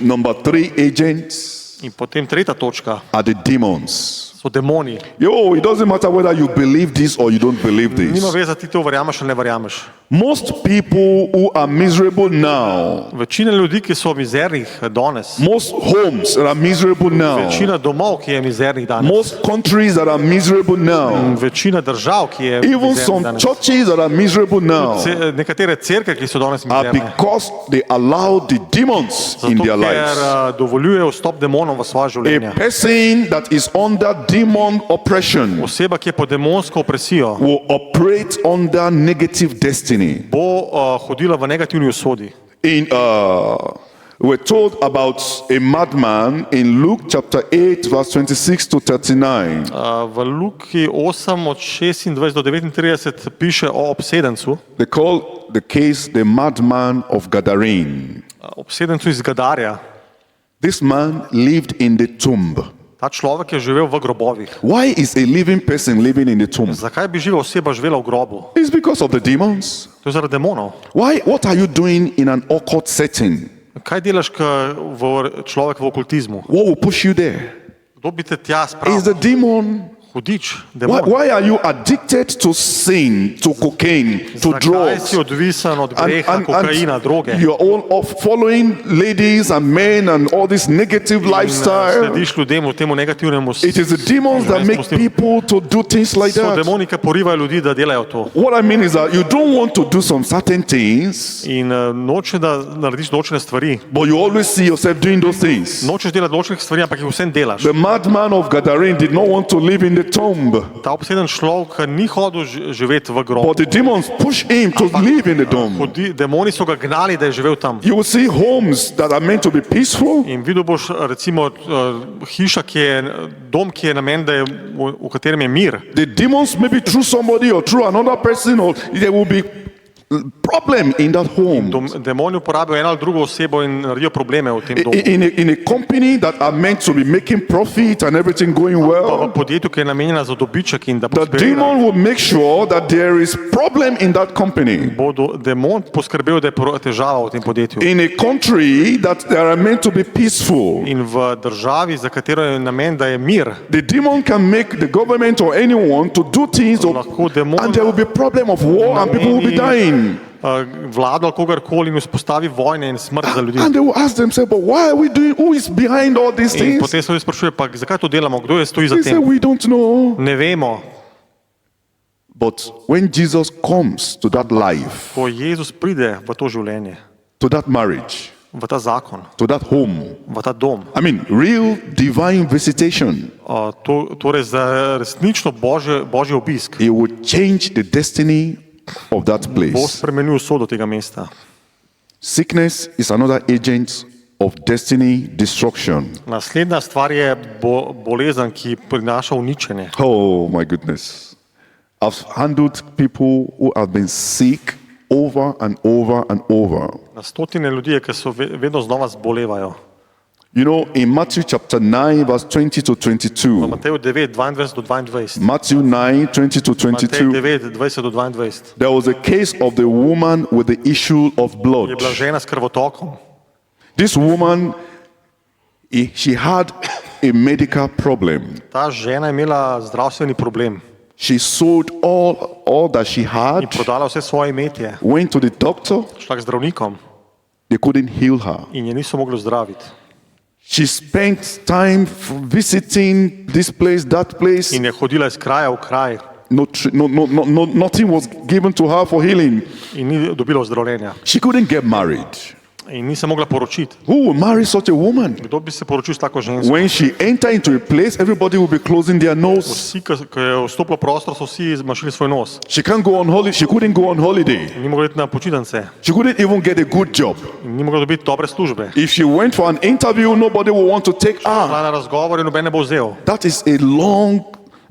S1: Number 3 agents
S2: In potem tretja točka
S1: are the demons.
S2: so demoni.
S1: Yo, it doesn't matter whether you believe this or you don't believe
S2: Nima
S1: this.
S2: veze, ti to verjameš ali ne verjameš.
S1: Most people who are miserable now,
S2: Večina ljudi, ki so mizernih danes,
S1: most homes that are miserable now,
S2: večina domov, ki je mizernih danes,
S1: most countries that are miserable now,
S2: večina držav, ki je
S1: even
S2: mizernih
S1: some
S2: danes,
S1: churches that are miserable now,
S2: nekatere cerkve, ki so danes
S1: are
S2: mizerne,
S1: because they allow the demons in
S2: zato
S1: their
S2: ker
S1: lives.
S2: dovoljujejo vstop demonov v svoje
S1: A
S2: življenje.
S1: person that is under demon oppression
S2: Oseba, ki je pod demonsko opresijo,
S1: will operate under negative destiny.
S2: bo hodila v negativni usodi.
S1: We're told about a madman in Luke chapter 8, verse 26 to 39.
S2: V Luki 8 od 26 do 39 piše o obsedencu.
S1: They call the case the madman of Gadarene.
S2: Obsedencu iz Gadarja.
S1: This man lived in the tomb.
S2: Ta človek je živel v grobovih.
S1: Why is a living person living in the tomb?
S2: Zakaj bi živa oseba živela v grobu?
S1: It's because of the demons.
S2: To je zaradi demonov.
S1: What are you doing in an occult setting?
S2: Kaj delaš človek v okultizmu?
S1: What will push you there?
S2: Kdo bi te tja
S1: It's
S2: spravil?
S1: the demon.
S2: Hudič, demon.
S1: Why are you addicted to sin, to cocaine, to
S2: Zakaj
S1: drugs?
S2: si odvisen od greha, kokaina, droge?
S1: You're all of following ladies and men and all this negative lifestyle.
S2: Slediš ljudem v temu negativnemu
S1: It is the demons that make people to do things like
S2: So
S1: that.
S2: demoni, ki porivajo ljudi, da delajo to.
S1: What I mean is that you don't want to do some certain things,
S2: In noče, da narediš določene stvari.
S1: but you always see yourself doing those things.
S2: Nočeš delati določenih stvari, ampak jih vsem delaš.
S1: The madman of Gadarene did not want to live in the tomb,
S2: Ta obseden človek ni hodil živeti v grobu.
S1: but the demons push him to live in the tomb.
S2: Demoni so ga gnali, da je živel tam.
S1: You will see homes that are meant to be peaceful.
S2: In videl boš recimo hiša, dom, ki je namen, da je, v katerem je mir.
S1: The demons maybe through somebody or through another person, or there will be problem in that home.
S2: Demoni uporabijo eno ali drugo osebo in naredijo probleme v tem domu.
S1: In a company that are meant to be making profit and everything going
S2: Pa
S1: well,
S2: v podjetju, ki je namenjena za dobiček in da
S1: the
S2: prosperira,
S1: demon will make sure that there is problem in that company.
S2: bo demon poskrbel, da je težava v tem podjetju.
S1: In a country that they are meant to be peaceful,
S2: In v državi, za katero je namen, da je mir,
S1: the demon can make the government or anyone to do things,
S2: lahko demon
S1: and there will be problem of war and people will be dying.
S2: vlado ali kogarkoli in vzpostavi vojne in smrt za ljudi.
S1: And they will ask themselves, but why are we doing, who is behind all these
S2: In
S1: things?
S2: potem se sprašuje, pa zakaj to delamo, kdo je stoji za
S1: They say,
S2: tem?
S1: we don't know.
S2: Ne vemo.
S1: But when Jesus comes to that life,
S2: Ko Jezus pride v to življenje,
S1: to that marriage,
S2: v ta zakon,
S1: to that home,
S2: v ta dom,
S1: I mean, real divine visitation,
S2: torej za resnično božji obisk,
S1: it will change the destiny of that
S2: bo
S1: place.
S2: spremenil usodo tega mesta.
S1: Sickness is another agent of destiny destruction.
S2: Naslednja stvar je bolezen, ki prinaša uničenje.
S1: Oh my goodness. I've handled people who have been sick over and over and over.
S2: Na stotine ljudi, ki so vedno znova zbolevajo.
S1: You know, in Matthew chapter 9, verse 20 to
S2: V
S1: 22,
S2: Mateju 9, 22 do 22.
S1: Matthew 9, 20 to
S2: Matej
S1: 22,
S2: 9, 20 do 22.
S1: there was a case of the woman with the issue of
S2: Je
S1: blood.
S2: bila žena s krvotokom.
S1: This woman, she had a medical problem.
S2: Ta žena je imela zdravstveni problem
S1: She sold all that she
S2: in
S1: had,
S2: prodala vse svoje imetje.
S1: went to the doctor,
S2: Šla k zdravnikom
S1: they couldn't heal her.
S2: in je niso mogli zdraviti.
S1: She spent time visiting this place, that place.
S2: In je hodila iz kraja v kraj
S1: Nothing was given to her for healing.
S2: in ni dobila ozdravljenja.
S1: She couldn't get married.
S2: In ni se mogla poročiti.
S1: Who will marry such a woman?
S2: Kdo bi se poročil s tako žensko?
S1: When she entered into a place, everybody will be closing their nose.
S2: Vsi, ki je vstopil v prostor, so vsi zmašili svoj nos.
S1: She can't go on holiday. She couldn't go on holiday.
S2: Ni mogla iti na počitnice
S1: She couldn't even get a good job.
S2: in ni mogla dobiti dobre službe.
S1: If she went for an interview, nobody will want to take her.
S2: Šla na razgovor in noben ne bo vzel.
S1: That is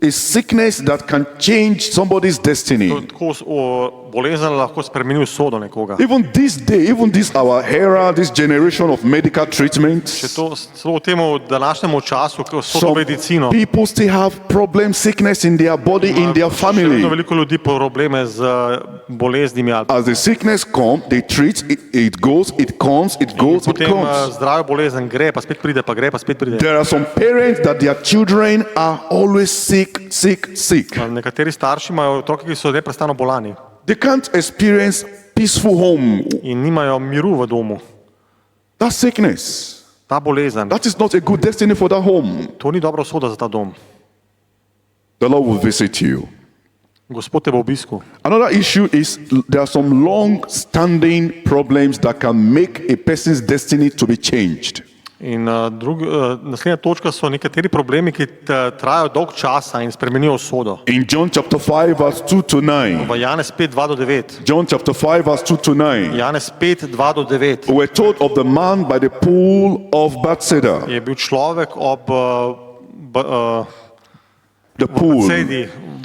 S1: a sickness that can change somebody's destiny.
S2: Tako bolezen lahko spremeni usodo nekoga.
S1: Even this day, even this our era, this generation of medical treatment,
S2: Celo v temu današnjemu času, ko so to
S1: some
S2: medicino,
S1: people still have problem, sickness in their body, in their
S2: še vedno
S1: family.
S2: veliko ljudi probleme z boleznimi ali
S1: As the sickness comes, they treat it, it goes, it comes, it goes, it
S2: potem
S1: comes.
S2: zdravijo bolezen, gre pa spet pride, pa gre pa spet pride.
S1: There are some parents that their children are always sick.
S2: Nekateri starši imajo otroke, ki so neprestano bolani
S1: They can't experience peaceful home.
S2: in nimajo miru v domu.
S1: That sickness,
S2: Ta bolezen,
S1: that is not a good destiny for that home.
S2: to ni dobra usoda za ta dom.
S1: The Lord will visit you.
S2: Gospod te bo obiskal.
S1: Another issue is there are some long-standing problems that can make a person's destiny to be changed.
S2: In naslednja točka so nekateri problemi, ki trajajo dolg časa in spremenijo usodo.
S1: In John chapter 5 verse 2 to 9.
S2: V Janez 5, 2 do 9.
S1: John chapter 5 verse 2 to 9.
S2: Janez 5, 2 do 9.
S1: We were told of the man by the pool of Bethesda.
S2: Je bil človek ob
S1: The pool.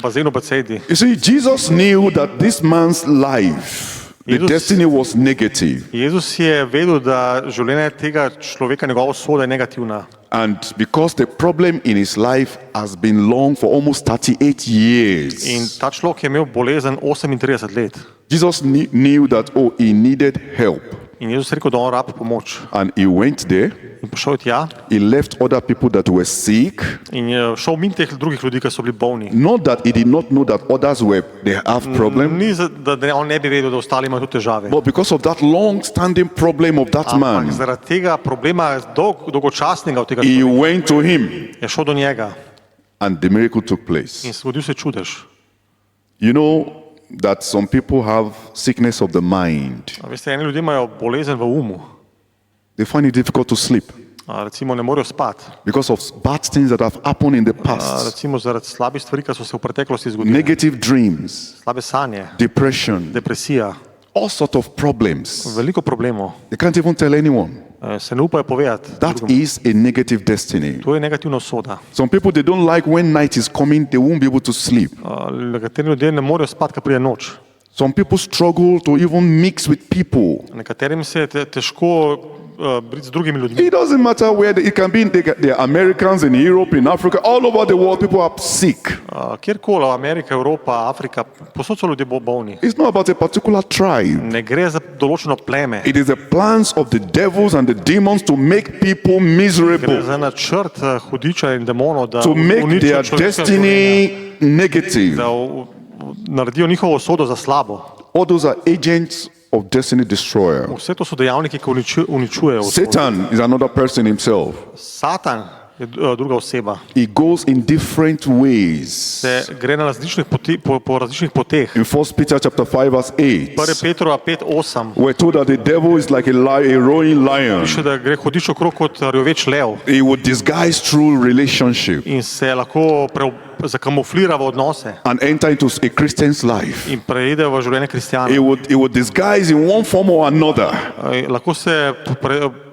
S2: bazenu Bethesdi.
S1: You see, Jesus knew that this man's life, the
S2: Jesus-
S1: destiny was negative.
S2: Jezus je vedel, da življenje tega človeka, njegova usoda je negativna.
S1: And because the problem in his life has been long for almost 38 years,
S2: In ta človek je imel bolezen 38 let.
S1: Jesus knew that, oh, he needed help.
S2: In Jezus je rekel, da on rab pomoč.
S1: And he went there,
S2: In prišel je tja
S1: he left other people that were sick.
S2: in je šel mimo teh drugih ljudi, ki so bili bolni.
S1: Not that he did not know that others they have problem,
S2: Ni, da on ne bi vedel, da ostali imajo tudi težave.
S1: but because of that long-standing problem of that
S2: Ampak
S1: man,
S2: zaradi tega problema dolgočasnega od tega
S1: he
S2: človeka
S1: went to him
S2: je šel do njega
S1: and the miracle took place.
S2: in zgodil se čudež.
S1: You know that some people have sickness of the mind.
S2: A veste, eni ljudje imajo bolezen v umu.
S1: They find it difficult to sleep
S2: Recimo ne morejo spati.
S1: because of bad things that have happened in the past.
S2: Recimo zaradi slabih stvari, ki so se v preteklosti zgodile.
S1: Negative dreams,
S2: Slabe sanje,
S1: depression,
S2: depresija,
S1: all sorts of problems.
S2: veliko problemov.
S1: They can't even tell anyone.
S2: Se ne upajo povedati.
S1: That
S2: drugemu.
S1: is a negative destiny.
S2: To je negativna usoda.
S1: Some people, they don't like when night is coming, they won't be able to sleep.
S2: Nekateri ljudje ne morejo spati, ko pride noč.
S1: Some people struggle to even mix with people.
S2: Nekaterim se je težko biti z drugimi ljudmi.
S1: It doesn't matter where it can be. They are Americans in Europe, in Africa, all over the world. People are sick.
S2: Kjerkoli, Amerika, Evropa, Afrika, posod so ljudje bolni.
S1: It's not about a particular tribe.
S2: Ne gre za določeno pleme.
S1: It is the plans of the devils and the demons to make people
S2: Gre
S1: miserable,
S2: za načrt hudiča in demonov, da
S1: to make
S2: uničijo
S1: their
S2: človeška življenja,
S1: destiny negative.
S2: da naredijo njihovo usodo za slabo.
S1: All those are agents of destiny destroyer.
S2: Vse to so dejavniki, ki uničujejo usodo.
S1: Satan is another person himself.
S2: Satan je druga oseba.
S1: He goes in different ways.
S2: Se gre na različnih po različnih poteh.
S1: In 1 Peter chapter 5 verse 8,
S2: 1. Petrova 5:8
S1: we're told that the devil is like a roaring lion.
S2: piše, da gre hudič okrog kot rjoveč lev
S1: He would disguise through relationship
S2: in se lahko zakamuflira v odnose
S1: and enter into a Christian's life.
S2: in preide v življenje kristjana.
S1: He would disguise in one form or another
S2: Lahko se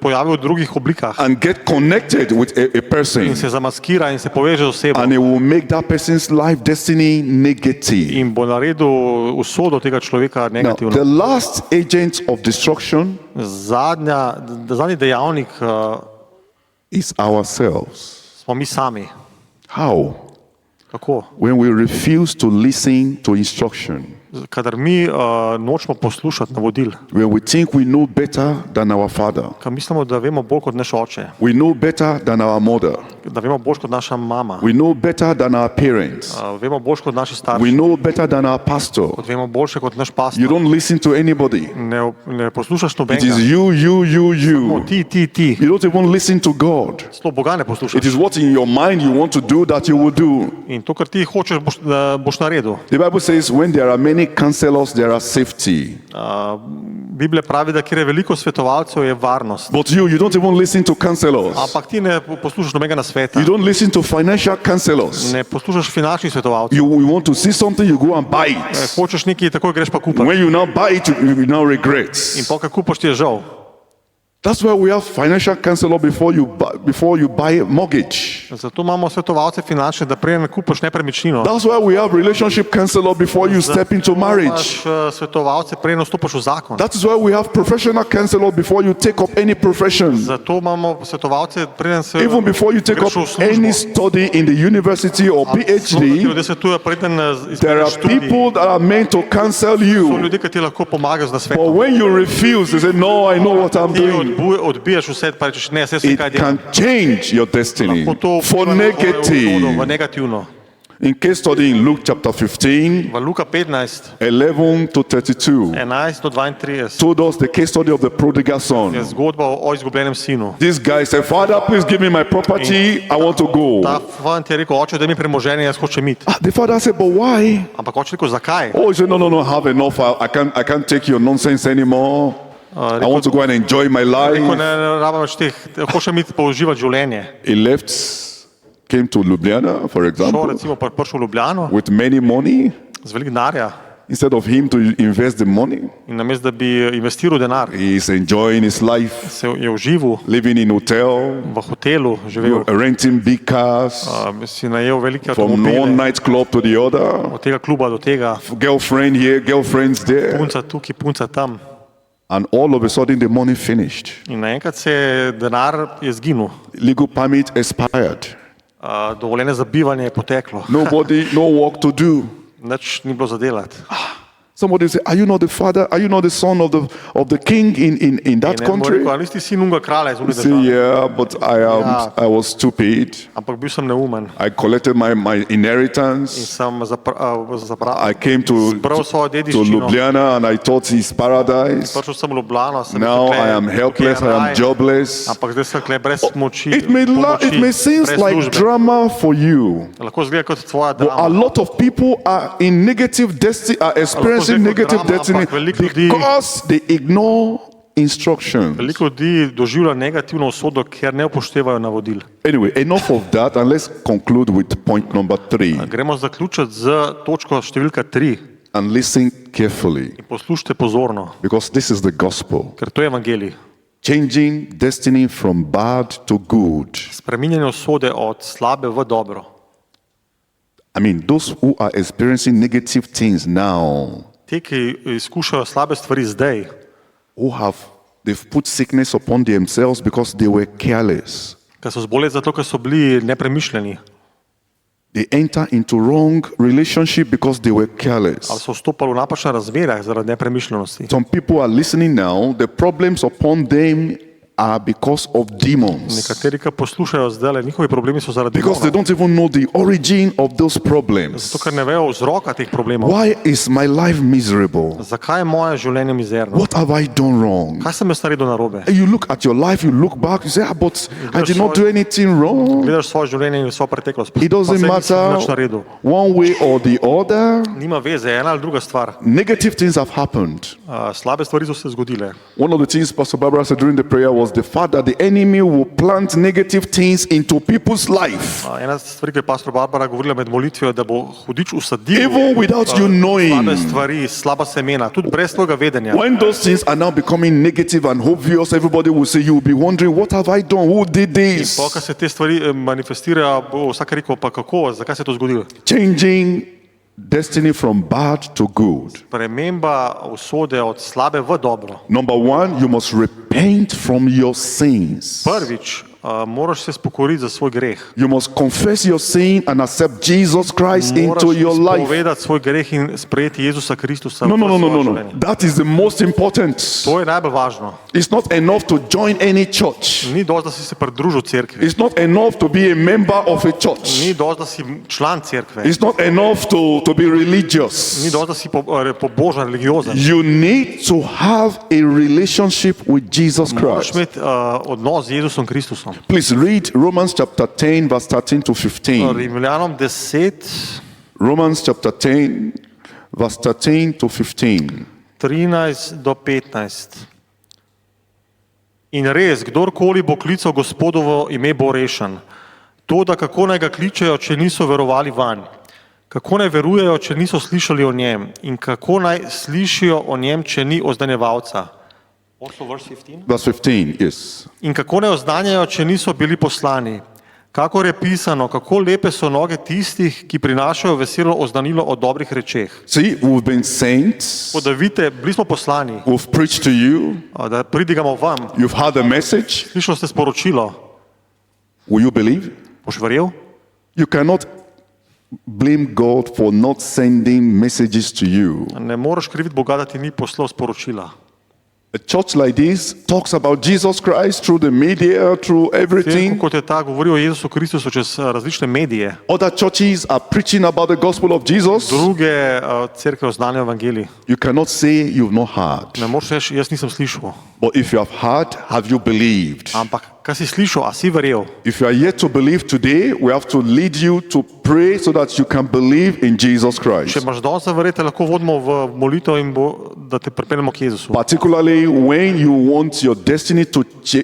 S2: pojavi v drugih oblikah
S1: and get connected with a person,
S2: in se zamaskira in se poveže z osebo
S1: and it will make that person's life destiny negative.
S2: in bo naredil usodo tega človeka
S1: Now,
S2: negativno.
S1: the last agent of destruction
S2: Zadnji dejavnik
S1: is ourselves.
S2: smo mi sami.
S1: How?
S2: Kako?
S1: When we refuse to listen to instruction,
S2: Kadar mi nočemo poslušati navodil,
S1: when we think we know better than our father,
S2: kad mislimo, da vemo bolj kot naš oče,
S1: we know better than our mother,
S2: da vemo bolj kot naša mama,
S1: we know better than our parents,
S2: vemo bolj kot naši
S1: we
S2: starši,
S1: know better than our pastor.
S2: kot vemo boljše kot naš
S1: You
S2: pastor.
S1: don't listen to anybody.
S2: Ne poslušaš
S1: It
S2: nobenega.
S1: is you.
S2: Ti.
S1: You don't even listen to God.
S2: Sploh Boga ne
S1: It
S2: poslušaš.
S1: is what in your mind you want to do that you will do.
S2: In to, kar ti hočeš, boš naredil.
S1: The Bible says when there are many counselors, there are safety.
S2: Biblija pravi, da kjer je veliko svetovalcev, je varnost.
S1: But you don't even listen to counselors.
S2: Ampak ti ne poslušaš nobenega sveta.
S1: You don't listen to financial counselors.
S2: Ne poslušaš finančnih svetovalcev.
S1: You want to see something, you go and buy it.
S2: Hočeš nekaj, takoj greš pa kupaš.
S1: When you now buy it, you now regret.
S2: In pa, ko kupaš, ti je žal.
S1: That's why we have financial counselor before you buy a mortgage.
S2: Zato imamo svetovalce finančne, da prej ne kupaš nepremičnino.
S1: That's why we have relationship counselor before you step into marriage.
S2: Imaš svetovalce, prej ne vstopaš v zakon.
S1: That is why we have professional counselor before you take up any profession.
S2: Zato imamo svetovalce, preden se
S1: Even before you take up
S2: greš v službo.
S1: any study in the university or
S2: Sploh, ki
S1: PhD,
S2: ljudje svetujejo, preden
S1: there
S2: izbereš
S1: are
S2: študij.
S1: people that are meant to counsel
S2: So
S1: you.
S2: ljudje, ki ti lahko pomagajo z
S1: But
S2: nasvetom.
S1: when you refuse, they say, no, I know what I'm
S2: Ti
S1: doing.
S2: odbiješ vse, pa rečeš, ne, vse
S1: It
S2: kaj delam.
S1: can change your destiny
S2: Lahko to
S1: for
S2: vpliva na tvojo usodo, v
S1: negative.
S2: negativno.
S1: In case study in Luke chapter 15,
S2: V Luka 15,
S1: 11 to 32,
S2: 11 do 32
S1: told us the case study of the prodigal
S2: je
S1: son.
S2: zgodba o izgubljenem sinu.
S1: This guy said, Father, please give me my property. I want to
S2: Ta
S1: go.
S2: fant je rekel, oče, da mi premoženje, jaz hočem iti.
S1: The father said, but why?
S2: Ampak oče je rekel, zakaj?
S1: Oh, he said, no, I have enough. I can't take your nonsense anymore. I want to go and enjoy my
S2: Rekel,
S1: life.
S2: ne rabim več teh, hočem iti pa uživati življenje.
S1: He left, came to Ljubljana, for
S2: Šel
S1: example,
S2: recimo prišel v Ljubljano
S1: with many money.
S2: z veliko denarja
S1: Instead of him to invest the money,
S2: in namesto, da bi investiral denar,
S1: he is enjoying his life,
S2: se je užival
S1: living in hotel,
S2: v hotelu, živel,
S1: renting big cars,
S2: si najel velike
S1: from one
S2: avtomobile,
S1: nightclub to the other,
S2: od tega kluba do tega,
S1: girlfriend here, girlfriends there,
S2: punca tukaj, punca tam.
S1: and all of a sudden the money finished.
S2: In naenkrat se je denar je zginil,
S1: Legal permit expired.
S2: dovoljenje za bivanje je poteklo,
S1: Nobody, no work to do.
S2: nič ni bilo za delati.
S1: Somebody say, "Are you not the father? Are you not the son of the king in that
S2: In en mu je
S1: country?"
S2: rekel, ali nisi sin unga kralja iz
S1: You
S2: unge
S1: say,
S2: države?
S1: "Yeah, but I was stupid.
S2: Ampak bil sem neumen
S1: I collected my
S2: in
S1: inheritance.
S2: sem zapravil,
S1: I came to
S2: zbral svojo
S1: to
S2: dediščino.
S1: Ljubljana and I thought it's paradise.
S2: Prišel sem v Ljubljano, sem
S1: Now
S2: tukaj,
S1: I am helpless.
S2: tukaj je
S1: I am
S2: raj,
S1: jobless."
S2: ampak zdaj sem tukaj brez moči,
S1: It may
S2: pomoči,
S1: seem
S2: brez
S1: like
S2: službe.
S1: drama for you,
S2: Lahko zgleda kot tvoja
S1: but a
S2: drama.
S1: lot of people are in negative destiny, are experiencing
S2: zgleda kot
S1: negative
S2: drama,
S1: destiny
S2: ampak veliko ljudi-
S1: because they ignore instructions.
S2: Veliko ljudi doživlja negativno usodo, ker ne upoštevajo navodil.
S1: Anyway, enough of that, and let's conclude with point number 3.
S2: Gremo zaključiti z točko številka 3.
S1: And listen carefully,
S2: Poslušajte pozorno,
S1: because this is the gospel.
S2: ker to je evangelij.
S1: Changing destiny from bad to good.
S2: Spreminjanje usode od slabe v dobro.
S1: I mean, those who are experiencing negative things now,
S2: Ti, ki izkušajo slabe stvari zdaj,
S1: they've put sickness upon themselves because they were careless.
S2: ker so zboleli zato, ker so bili nepremišljeni,
S1: They enter into wrong relationship because they were careless.
S2: ali so vstopali v napačne razmere zaradi nepremišljenosti.
S1: Some people are listening now, the problems upon them are because of demons.
S2: Nekateri, ki poslušajo zdaj, njihovi problemi so zaradi
S1: Because they
S2: demonov.
S1: don't even know the origin of those problems.
S2: Zato, ker ne vejo vzroka teh problemov.
S1: Why is my life miserable?
S2: Zakaj je moje življenje mizerno?
S1: What have I done wrong?
S2: Kaj sem jaz naredil narobe?
S1: And you look at your life, you look back, you say, but I did not do anything wrong.
S2: Gledaš svoje življenje in svojo preteklost.
S1: It
S2: Pa
S1: doesn't
S2: saj nisem nič
S1: matter
S2: naredil.
S1: one way or the other.
S2: Nima veze, ena ali druga stvar.
S1: Negative things have happened.
S2: Slabe stvari so se zgodile.
S1: One of the things Pastor Barbara said during the prayer was the fact that the enemy will plant negative things into people's life,
S2: Ena stvar, ki je pastor Barbara govorila med molitvijo, da bo hudič usadil
S1: even without you knowing.
S2: slabe stvari, slaba semena, tudi brez tvojega vedenja.
S1: When those things are now becoming negative and obvious, everybody will say, you'll be wondering, what have I done? Who did
S2: Po,
S1: this?
S2: ko se te stvari manifestirajo, bo vsak rekel, pa kako, zakaj se je to zgodilo?
S1: Changing destiny from bad to good.
S2: Prememba usode od slabe v dobro.
S1: Number one, you must repent from your sins.
S2: Prvič, moraš se spokoriti za svoj greh.
S1: You must confess your sin and accept Jesus Christ into
S2: Moraš
S1: your life.
S2: izpovedati svoj greh in sprejeti Jezusa Kristusa
S1: No,
S2: v
S1: no, no, no,
S2: svoje
S1: no, no.
S2: življenje.
S1: That is the most important.
S2: To je najbolj važno.
S1: It's not enough to join any church.
S2: Ni dosti, da si se pridružil cerkvi.
S1: It's not enough to be a member of a church.
S2: Ni dosti, da si član cerkve.
S1: It's not enough to be
S2: Ni
S1: religious.
S2: dosti, da si pobožen, religiozen.
S1: You need to have a relationship with Jesus
S2: Moraš
S1: Christ.
S2: imeti odnos z Jezusom Kristusom.
S1: Please read Romans chapter 10, verse 13 to 15.
S2: Rimljanom 10,
S1: Romans chapter 10, verse 13 to 15.
S2: 13 do 15. In res, kdorkoli bo klical Gospodovo ime, bo rešen. To, da kako naj ga kličejo, če niso verovali vanj. Kako naj verujejo, če niso slišali o njem. In kako naj slišijo o njem, če ni oznanjevalca. Also verse 15.
S1: Verse 15, yes.
S2: In kako ne oznanjajo, če niso bili poslani? Kakor je pisano, kako lepe so noge tistih, ki prinašajo veselo oznanilo o dobrih rečeh.
S1: See, we've been sent,
S2: Da vidite, bili smo poslani,
S1: we've preached to you,
S2: da pridigamo vam.
S1: you've had a message.
S2: Slišali ste sporočilo.
S1: Will you believe?
S2: Boš verjel?
S1: You cannot blame God for not sending messages to you.
S2: Ne moreš kriviti Boga, da ti ni poslal sporočila.
S1: A church like this talks about Jesus Christ through the media, through
S2: Cerkev,
S1: everything.
S2: kot je ta, govori o Jezusu Kristusu čez različne medije.
S1: Other churches are preaching about the gospel of Jesus.
S2: Druge cerkve oznanjajo evangelij.
S1: You cannot say you've not heard.
S2: Ne moreš reči, jaz nisem slišal.
S1: But if you have heard, have you believed?
S2: Ampak kaj si slišal, a si verjel?
S1: If you are yet to believe today, we have to lead you to pray so that you can believe in Jesus
S2: Če
S1: Christ.
S2: imaš danes verjeti, lahko vodimo v molitev in da te pripeljemo k Jezusu.
S1: Particularly when you want your destiny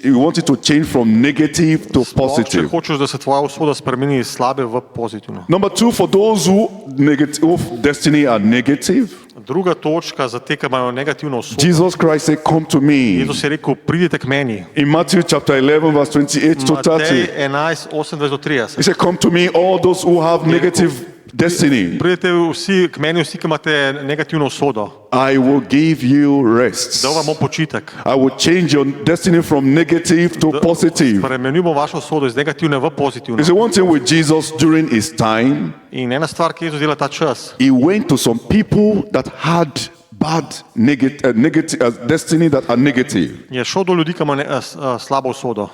S1: you want it to change from negative to
S2: Če
S1: positive.
S2: hočeš, da se tvoja usoda spremeni iz slabe v pozitivno.
S1: Number two, for those whose destiny are negative,
S2: Druga točka za te, ki imajo negativno usodo.
S1: Jesus Christ said, "Come to me."
S2: Jezus je rekel, pridite k meni.
S1: In Matthew chapter 11, verse 28 to
S2: Matej
S1: 30,
S2: 11, 28 do 30.
S1: he said, "Come to me, all those who have negative destiny.
S2: Pridite vsi k meni, vsi, ki imate negativno usodo.
S1: I will give you rest.
S2: Dal vam bom počitek.
S1: I will change your destiny from negative to positive."
S2: Spremenimo vašo usodo iz negativne v pozitivno.
S1: You see, one thing with Jesus during his time,
S2: In ena stvar, ki Jezus dela ta čas,
S1: he went to some people that had bad destiny that are negative.
S2: je šel do ljudi, ki imajo slabo usodo.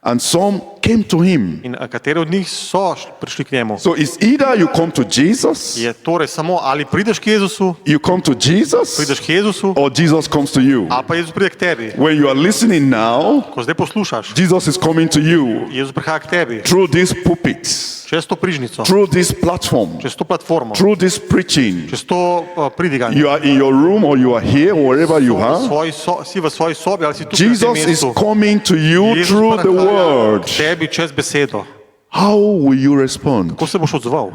S1: And some came to him.
S2: In kateri od njih so prišli k njemu?
S1: So it's either you come to Jesus,
S2: Je torej samo ali prideš k Jezusu,
S1: you come to Jesus,
S2: prideš k Jezusu,
S1: or Jesus comes to you.
S2: ali pa Jezus pride k tebi.
S1: When you are listening now,
S2: Ko zdaj poslušaš,
S1: Jesus is coming to you
S2: Jezus prihaja k tebi.
S1: through these pulpits,
S2: Čez to prižnico,
S1: through this platform,
S2: čez to platformo,
S1: through this preaching.
S2: čez to pridiganje.
S1: You are in your room or you are here, wherever you are.
S2: Si v svoji sobi ali si tukaj na tem
S1: Jesus is
S2: mestu.
S1: coming to you
S2: Jezus
S1: through the
S2: prihaja
S1: word.
S2: k tebi čez besedo.
S1: How will you respond?
S2: Kako se boš odzval?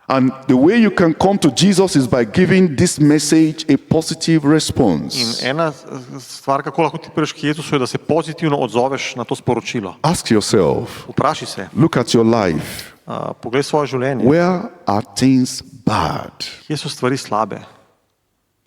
S1: And the way you can come to Jesus is by giving this message a positive
S2: In
S1: response.
S2: ena stvar, kako lahko ti prideš k Jezusu, je, da se pozitivno odzoveš na to sporočilo.
S1: Ask yourself,
S2: Vprašaj se,
S1: look at your life.
S2: poglej svoje življenje.
S1: Where are things bad?
S2: Kje so stvari slabe?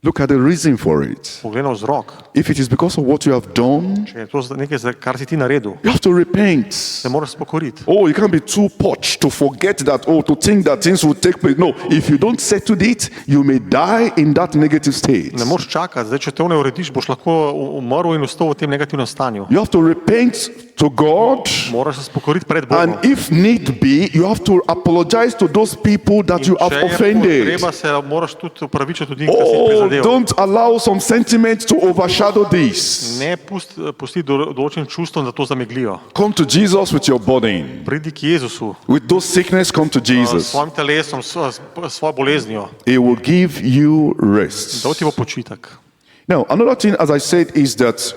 S1: Look at the reason for it.
S2: Poglej na vzrok.
S1: If it is because of what you have done,
S2: Če je to nekaj, kar si ti naredil,
S1: you have to repent.
S2: se moraš spokoriti.
S1: Oh, you can't be too posh to forget that, to think that things will take place. No, if you don't settle it, you may die in that negative state.
S2: Ne moreš čakati, zdaj, če te ne urediš, boš lahko umrl in ostal v tem negativnem stanju.
S1: You have to repent to God,
S2: Moraš se spokoriti pred
S1: and
S2: Bogom.
S1: if need be, you have to apologize to those people that you have
S2: Če je
S1: offended.
S2: potreba, se moraš tudi upravičiti tudi, ki si jih
S1: Oh,
S2: prizadel.
S1: don't allow some sentiment to overshadow this.
S2: Ne pusti določenim čustvom, da to zameglijo.
S1: Come to Jesus with your body.
S2: Pridi k Jezusu,
S1: With those sickness, come to
S2: s
S1: Jesus.
S2: svojim telesom, s svojo boleznijo.
S1: He will give you rest.
S2: Dal ti bo počitek.
S1: Now, another thing, as I said, is that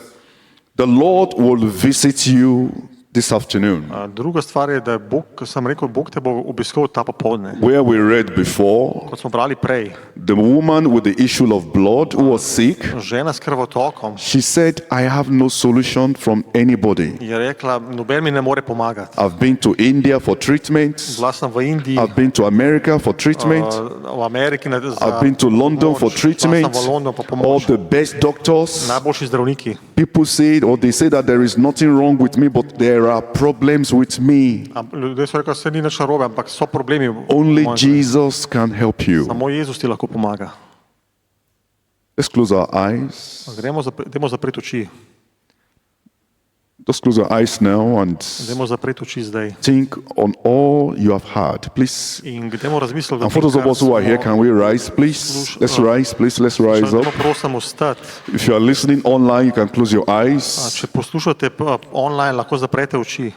S1: the Lord will visit you this afternoon.
S2: Druga stvar je, da je Bog, kot sem rekel, Bog te bo obiskal ta popoldne.
S1: Where we read before,
S2: Kot smo brali prej,
S1: the woman with the issue of blood who was sick,
S2: žena s krvotokom
S1: she said, "I have no solution from anybody.
S2: je rekla, noben mi ne more pomagati.
S1: I've been to India for treatment.
S2: Bila sem v Indiji,
S1: I've been to America for treatment.
S2: v Ameriki,
S1: I've been to London for treatment.
S2: Šla sem v London pa
S1: All
S2: pomoč.
S1: the best doctors.
S2: Najboljši zdravniki.
S1: People say, or they say that there is nothing wrong with me, but there are problems with me.
S2: Ljudje so rekli, se ni nič narobe, ampak so problemi.
S1: Only
S2: Moji.
S1: Jesus can help you."
S2: Samo Jezus ti lahko pomaga.
S1: Let's close our eyes.
S2: Dajmo zapreti oči.
S1: Just close our eyes now and
S2: Dajmo zapreti oči zdaj.
S1: think on all you have heard. Please.
S2: In dajmo razmisliti,
S1: And for those of us who are here, can we rise, please? Let's rise, please. Let's rise up.
S2: Prosim, vstati.
S1: If you are listening online, you can close your eyes.
S2: Če poslušate online, lahko zaprete oči.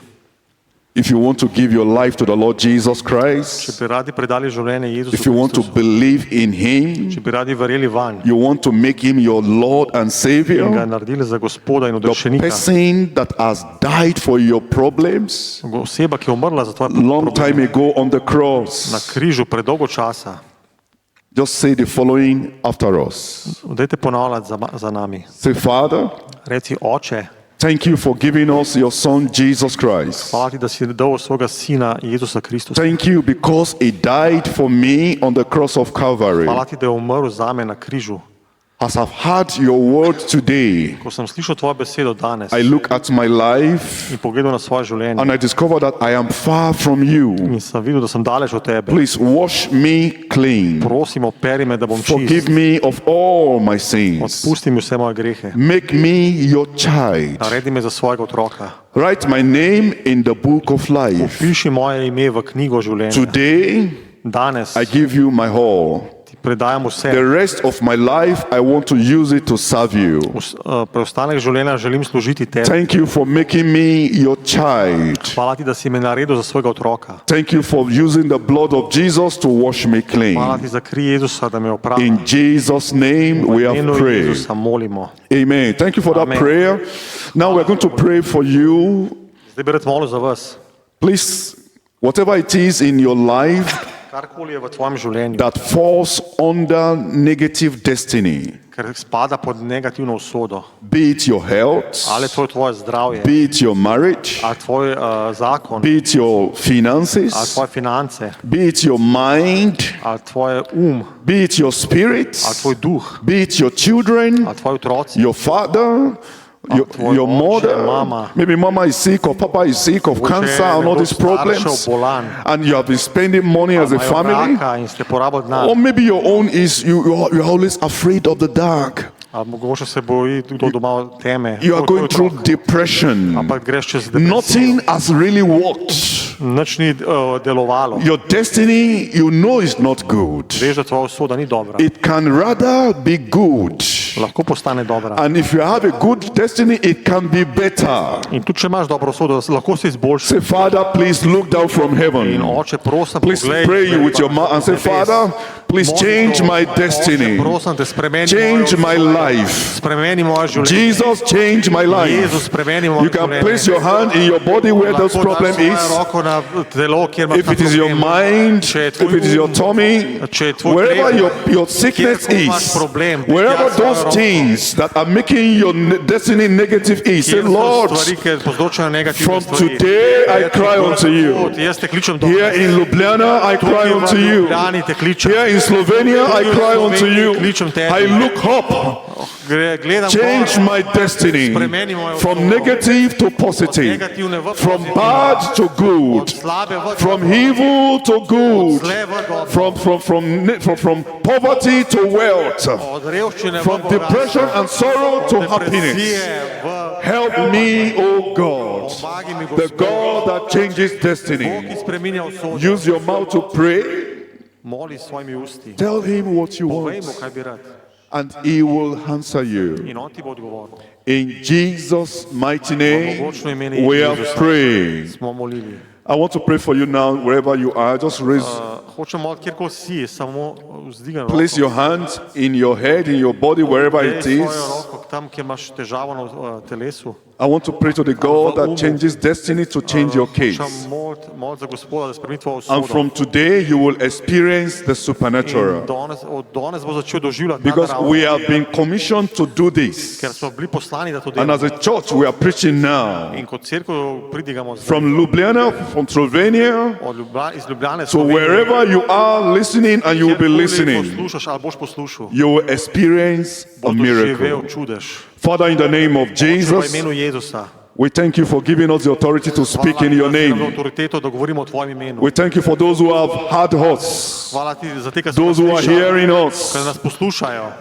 S1: If you want to give your life to the Lord Jesus
S2: Če
S1: Christ,
S2: bi radi predali življenje Jezusu
S1: if you want to
S2: Kristusu,
S1: believe in Him,
S2: če bi radi verjeli vanj
S1: you want to make Him your Lord and
S2: in ga
S1: Savior,
S2: naredili za gospoda in
S1: the
S2: odrešenika,
S1: person that has died for your problems
S2: oseba, ki je umrla za tvoje
S1: long
S2: probleme
S1: time ago on the
S2: na
S1: cross,
S2: križu predolgo časa,
S1: just say the following after us.
S2: dajte ponavljati za nami.
S1: Say, Father,
S2: Reci, Oče,
S1: thank you for giving us your Son, Jesus Christ.
S2: hvala ti, da si dal svojega sina Jezusa Kristusa.
S1: Thank you because He died for me on the cross of Calvary.
S2: Hvala ti, da je umrl zame na križu.
S1: As I've heard your word today,
S2: Ko sem slišal tvojo besedo danes
S1: I look at my life
S2: in pogledal na svoje življenje
S1: and I discover that I am far from you.
S2: in sem videl, da sem daleč od tebe.
S1: Please wash me clean.
S2: Prosim, operi me, da bom
S1: Forgive
S2: čist.
S1: me of all my sins.
S2: Odpusti mi vse moje grehe.
S1: Make me your child.
S2: Naredi me za svojega otroka.
S1: Write my name in the book of life.
S2: Piši moje ime v knjigo življenja.
S1: Today,
S2: Danes
S1: I give you my all.
S2: ti Ti predajam vse.
S1: The rest of my life, I want to use it to serve you.
S2: Preostanek življenja želim služiti tebi.
S1: Thank you for making me your child.
S2: Hvala ti, da si me naredil za svojega otroka.
S1: Thank you for using the blood of Jesus to wash me clean.
S2: Hvala ti za kri Jezusa, da me opravi.
S1: In Jesus' name we
S2: V
S1: have
S2: imenu
S1: prayed.
S2: Jezusa molimo.
S1: Amen. Thank you for that
S2: Amen.
S1: prayer. Now we're going to pray for you.
S2: Zdaj bi rad molil za vas.
S1: Please, whatever it is in your life
S2: Karkoli je v tvojem življenju,
S1: that falls under negative destiny,
S2: ker spada pod negativno usodo.
S1: be it your health,
S2: Ali to je tvoje zdravje,
S1: be it your marriage,
S2: ali tvoj zakon,
S1: be it your
S2: ali
S1: finances,
S2: tvoje finance,
S1: be it your mind,
S2: ali tvoje
S1: be it your spirit,
S2: ali tvoj duh,
S1: be it your children,
S2: ali tvoji otroci,
S1: your father,
S2: tvoj
S1: your
S2: oče,
S1: mother.
S2: mama.
S1: Maybe mama is sick or papa is sick of cancer and all these problems,
S2: bolan,
S1: and you have been spending money as a
S2: imajo
S1: family.
S2: raka in ste porabili denar.
S1: Or maybe your own is you're always afraid of the dark.
S2: Ali mogoče se boji kdo doma teme.
S1: You are going through depression.
S2: Ampak greš čez depresijo.
S1: Nothing has really worked.
S2: Nič ni delovalo.
S1: Your destiny, you know, is not good.
S2: Veš, da tvoja usoda ni dobra.
S1: It can rather be good.
S2: Lahko postane dobra.
S1: And if you have a good destiny, it can be better.
S2: In tudi če imaš dobro usodo, lahko se izboljša.
S1: Say, Father, please look down from
S2: In
S1: heaven.
S2: oče, prosim,
S1: Please
S2: poglej
S1: pray with your mouth and say, Father, please change my destiny.
S2: Oče, prosim te, spremeni
S1: Change my
S2: mojo usodo.
S1: life.
S2: Spremeni moje življenje.
S1: Jesus, change my life.
S2: Jezus, spremeni moje
S1: You can
S2: življenje.
S1: place your hand in your body where this
S2: Lahko
S1: problem
S2: daš svojo
S1: is.
S2: roko na telo, kjer imaš
S1: If
S2: ta
S1: it is your
S2: problem.
S1: mind,
S2: Če je
S1: if
S2: tvoj
S1: it is your
S2: um,
S1: tummy,
S2: če je tvoj
S1: wherever
S2: črevo,
S1: your sickness
S2: kjerkoli imaš
S1: is,
S2: problem,
S1: wherever
S2: tja svojo
S1: those
S2: roko.
S1: things that are making your destiny negative is, say,
S2: Kjer so
S1: Lord,
S2: stvari, ki povzročajo negativne
S1: from
S2: stvari.
S1: today I cry unto you.
S2: Jaz te kličem
S1: Here
S2: danes.
S1: in Ljubljana, I cry
S2: Tukaj v
S1: unto you.
S2: Ljubljani te kličem.
S1: Here in Slovenia, I cry unto you.
S2: Kličem tebe.
S1: I look up.
S2: Gledam
S1: Change
S2: gor.
S1: my destiny
S2: Spremeni mojo
S1: from
S2: usodo.
S1: negative to positive,
S2: Negativne v
S1: from
S2: pozitivne.
S1: bad to
S2: Od
S1: good,
S2: slabe v
S1: from
S2: dobro.
S1: evil to good,
S2: Zle v dobro.
S1: from poverty to wealth,
S2: Od revščine v
S1: from
S2: bogatstvo.
S1: depression and sorrow to happiness.
S2: Depresije v
S1: Help me, O God,
S2: Pomagaj mi,
S1: the
S2: Gospod.
S1: God that changes
S2: Bog, ki
S1: destiny.
S2: spreminja usodo.
S1: Use your mouth to pray.
S2: Moli s svojimi usti.
S1: Tell him what you
S2: Povej mu,
S1: want,
S2: kaj bi rad.
S1: and he will answer you.
S2: In on ti bo odgovoril.
S1: In Jesus' mighty name,
S2: Mogočno ime
S1: we have
S2: Jezusa
S1: prayed.
S2: smo molili.
S1: I want to pray for you now, wherever you are. Just raise,
S2: Hočem moliti, kjerkoli si, samo vzdigam
S1: place your hands in your head, in your body, wherever it
S2: Dej
S1: is.
S2: svojo roko tam, kjer imaš težavo na telesu.
S1: I want to pray to the God that changes destiny to change your case.
S2: Hočem moliti za Gospoda, da spremeni tvojo
S1: And
S2: usodo.
S1: from today, you will experience the
S2: In
S1: supernatural.
S2: od danes bo začel doživljati
S1: Because
S2: nadnaravno.
S1: we have been commissioned to do this.
S2: Ker smo bili poslani, da to
S1: And
S2: delamo.
S1: as a church, we are preaching now.
S2: In kot cerkev pridigamo zdaj.
S1: From Ljubljana, from Slovenia,
S2: Iz Ljubljane,
S1: so wherever you are listening and you will be listening,
S2: poslušaš ali boš poslušal,
S1: you will experience a
S2: boš doživel
S1: miracle.
S2: čudež.
S1: Father, in the name of
S2: V
S1: Jesus,
S2: imenu Jezusa.
S1: we thank you for giving us the authority to speak in your
S2: Hvala ti, da si nam
S1: name.
S2: avtoriteto, da govorimo o tvojem imenu.
S1: We thank you for those who have heard us,
S2: Hvala ti za te, ki so
S1: those who are
S2: nas slišali,
S1: hearing
S2: ki
S1: us.
S2: nas poslušajo.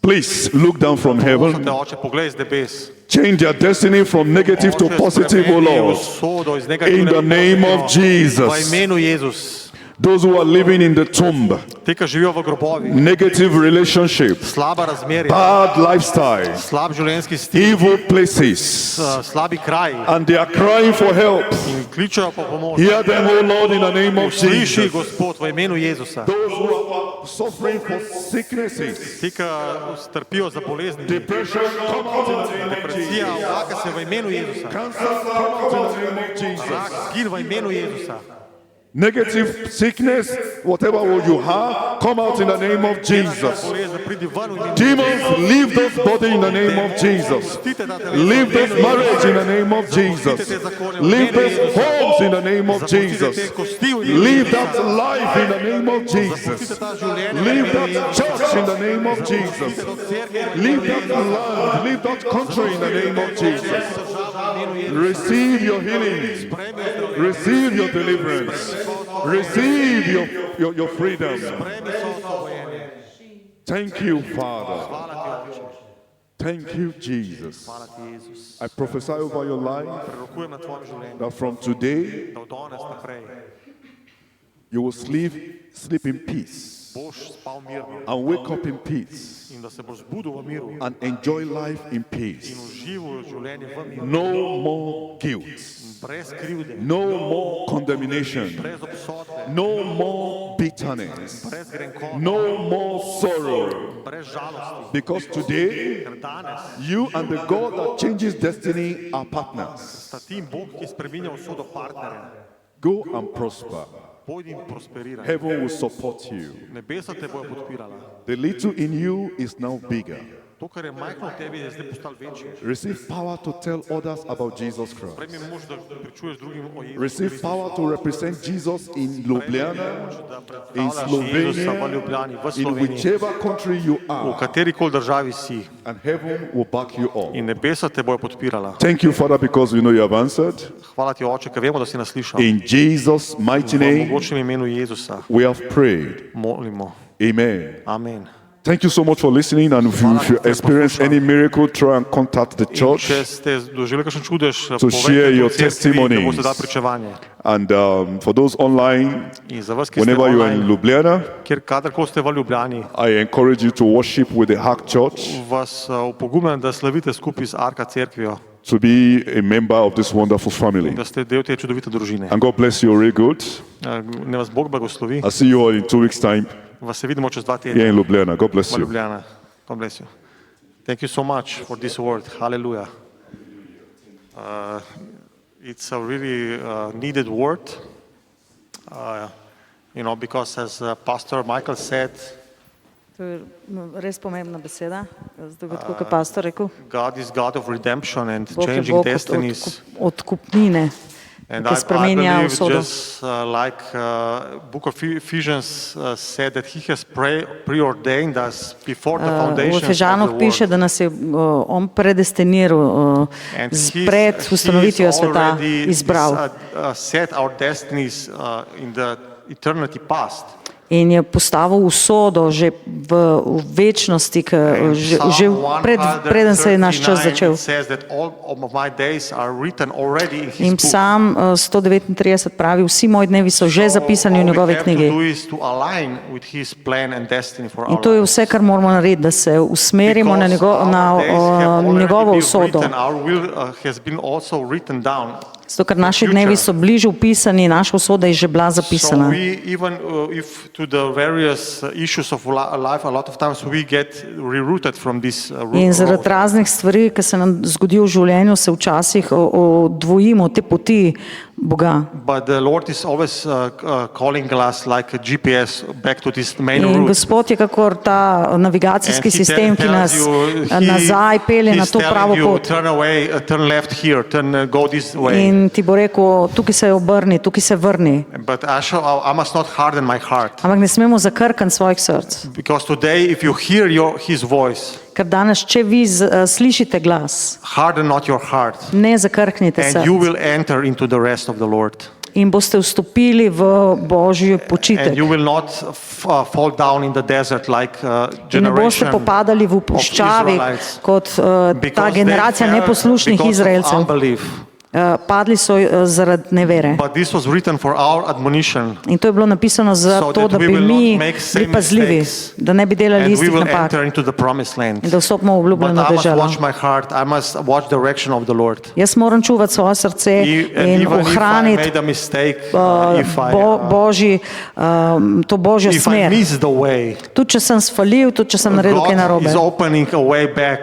S1: Please look down from
S2: Prosim
S1: heaven.
S2: te, Oče, poglej z nebes.
S1: Change their destiny from negative to
S2: Oče,
S1: positive, O
S2: spremeni
S1: Lord.
S2: usodo iz
S1: In
S2: negativne
S1: the
S2: v
S1: name of
S2: pozitivno.
S1: Jesus.
S2: V imenu Jezus.
S1: Those who are living in the tomb,
S2: Te, ki živijo v grobovih,
S1: negative relationships,
S2: slaba razmerja,
S1: bad lifestyle,
S2: slab življenjski stil,
S1: evil places,
S2: slabi kraj
S1: and they are crying for help.
S2: in kličejo po pomoč.
S1: Hear them, O Lord, in the name of
S2: Sliši,
S1: Jesus.
S2: Gospod, v imenu Jezusa.
S1: Those who are suffering for sicknesses,
S2: Ti, ki strpijo za bolezni,
S1: depression, come out in the name of
S2: depresija,
S1: Jesus.
S2: vlaka se v imenu Jezusa.
S1: Cancer, come out in the name of Jesus.
S2: Rak, zgin v imenu Jezusa.
S1: Negative sickness, whatever you have, come out in the name of Jesus.
S2: Bolezen, pridi ven v imenu
S1: Demons, leave those body in the name of Jesus. Leave this marriage in the name of Jesus. Leave these homes in the name of Jesus. Leave that life in the name of Jesus. Leave that church in the name of Jesus. Leave that land, leave that country in the name of Jesus. Receive your healing. Receive your deliverance. Receive your freedom. Thank you, Father. Thank you, Jesus.
S2: Hvala ti, Jezus.
S1: I prophesy over your life
S2: Prerokujem na tvojem življenju,
S1: that from today
S2: da od danes naprej
S1: you will sleep in peace.
S2: boš spal mirno
S1: and wake up in peace
S2: in da se boš zbudil v miru
S1: and enjoy life in
S2: in
S1: peace.
S2: užival življenje v miru,
S1: No more guilt,
S2: brez krivde,
S1: no more condemnation,
S2: brez obsodbe,
S1: no more bitterness,
S2: brez grenkota,
S1: no more sorrow.
S2: brez žalosti.
S1: Because today,
S2: Ker danes
S1: you and the God that changes destiny are partners.
S2: sta ti in Bog, ki spreminja usodo partnerja.
S1: Go and prosper.
S2: Pojdi in prosperiraj.
S1: Heaven will support you.
S2: Nebesa te bojo podpirala.
S1: The little in you is now bigger.
S2: To, kar je majhno v tebi, je zdaj postalo večje.
S1: Receive power to tell others about Jesus Christ.
S2: Prejmi mož, da pričuješ drugim o Jezusu
S1: Receive
S2: Kristusu.
S1: power to represent Jesus in Ljubljana,
S2: Da
S1: in
S2: predstavljaš Jezusa v
S1: Slovenia,
S2: Ljubljani, v
S1: in
S2: Sloveniji,
S1: whichever country you
S2: v
S1: are,
S2: kateri koli državi si.
S1: and heaven will back you up.
S2: In nebesa te bojo podpirala.
S1: Thank you, Father, because we know you have answered.
S2: Hvala ti, Oče, ker vemo, da si nas slišal.
S1: In Jesus' mighty
S2: V
S1: name,
S2: mogočnem imenu Jezusa
S1: we have prayed.
S2: molimo.
S1: Amen.
S2: Amen.
S1: Thank you so much for listening. And if you experience any miracle, try and contact the
S2: In
S1: church.
S2: če ste doživeli kakšen čudež,
S1: To share your
S2: da
S1: testimonies.
S2: boste dali pričevanje.
S1: And for those online,
S2: In za vas, ki ste
S1: whenever you are in
S2: online,
S1: Ljubljana,
S2: kjer kadarkoli ste v Ljubljani,
S1: I encourage you to worship with the Hack Church,
S2: vas opogumljam, da slavite skupaj z Arka cerkvijo,
S1: to be a member of this wonderful family.
S2: da ste del te čudovite družine.
S1: And God bless you really good.
S2: Ne vas Bog blagoslovi.
S1: I'll see you all in 2 weeks' time
S2: Vas se vidimo čez 2 tedna
S1: here in Ljubljana. God bless
S2: v
S1: you.
S2: Ljubljana. God bless you. Thank you so much for this word. Hallelujah. It's a really needed word. Because as Pastor Michael said,
S3: To je res pomembna beseda, zato kot je pastor rekel,
S2: God is God of redemption and
S3: Bog je
S2: changing
S3: Bog
S2: destinies.
S3: odkupnine,
S2: And
S3: ki
S2: I
S3: spremenja
S2: believe
S3: usodo.
S2: just like Book of Ephesians said that He has preordained us before the
S3: V
S2: foundations of the
S3: Efežanoh piše,
S2: world.
S3: da nas je on predestiniral,
S2: And
S3: pred
S2: he's
S3: ustanovitvijo sveta
S2: already
S3: izbral
S2: set our destinies in the eternity past.
S3: in je postavil usodo že v večnosti, že preden se je naš čas začel.
S2: It says that all of my days are written already in His
S3: In
S2: book.
S3: psalm 139 pravi, vsi moji dnevi so že zapisani v njegovi
S2: All we
S3: knjigi.
S2: have to do is to align with His plan and destiny for
S3: In
S2: our
S3: to je
S2: lives.
S3: vse, kar moramo narediti, da se usmerimo na njegovo usodo.
S2: Our will has been also written down.
S3: Zato, ker naši dnevi so bliže upisani, naša usoda je že bila
S2: So
S3: zapisana.
S2: we even if to the various issues of life, a lot of times we get rerouted from this
S3: In
S2: road.
S3: zaradi raznih stvari, ki se nam zgodijo v življenju, se včasih odvojimo te poti Boga.
S2: But the Lord is always calling us like a GPS back to this main
S3: In
S2: route.
S3: Gospod je kakor ta navigacijski
S2: And he
S3: sistem, ki nas nazaj pelje na
S2: he's
S3: to pravo
S2: telling you,
S3: pot.
S2: turn away, turn left here, go this way.
S3: In ti bo rekel, tukaj se obrni, tukaj se vrni.
S2: But I must not harden my heart.
S3: Ampak ne smemo zakrkati svojih src.
S2: Because today, if you hear His voice,
S3: Ker danes, če vi slišite glas,
S2: harden not your heart,
S3: ne zakrknite
S2: and you
S3: src.
S2: will enter into the rest of the Lord.
S3: In boste vstopili v Božji
S2: And
S3: počitek.
S2: you will not fall down in the desert like
S3: In ne boste
S2: generation
S3: popadali v puščavi
S2: Israelites.
S3: kot ta
S2: because
S3: generacija
S2: they fell
S3: neposlušnih
S2: because of
S3: Izraelcev.
S2: unbelief.
S3: Padli so zaradi nevere.
S2: But this was written for our admonition.
S3: In to je bilo napisano
S2: So
S3: zato,
S2: that
S3: da
S2: we
S3: bi
S2: will
S3: mi
S2: not make same
S3: bili pazljivi,
S2: mistakes.
S3: da ne bi delali
S2: And we
S3: istih
S2: will
S3: napak
S2: enter into the promised land.
S3: in da vstopimo v
S2: But
S3: obljubljeno
S2: I must
S3: deželo.
S2: watch my heart. I must watch the direction of the Lord.
S3: Jaz moram čuvati svoje srce
S2: And
S3: in
S2: even if I
S3: ohraniti
S2: made a mistake,
S3: to Božjo
S2: if I
S3: smer.
S2: miss the way,
S3: Tudi če sem sfalil, tudi če sem naredil kaj
S2: God
S3: narobe.
S2: is opening a way back.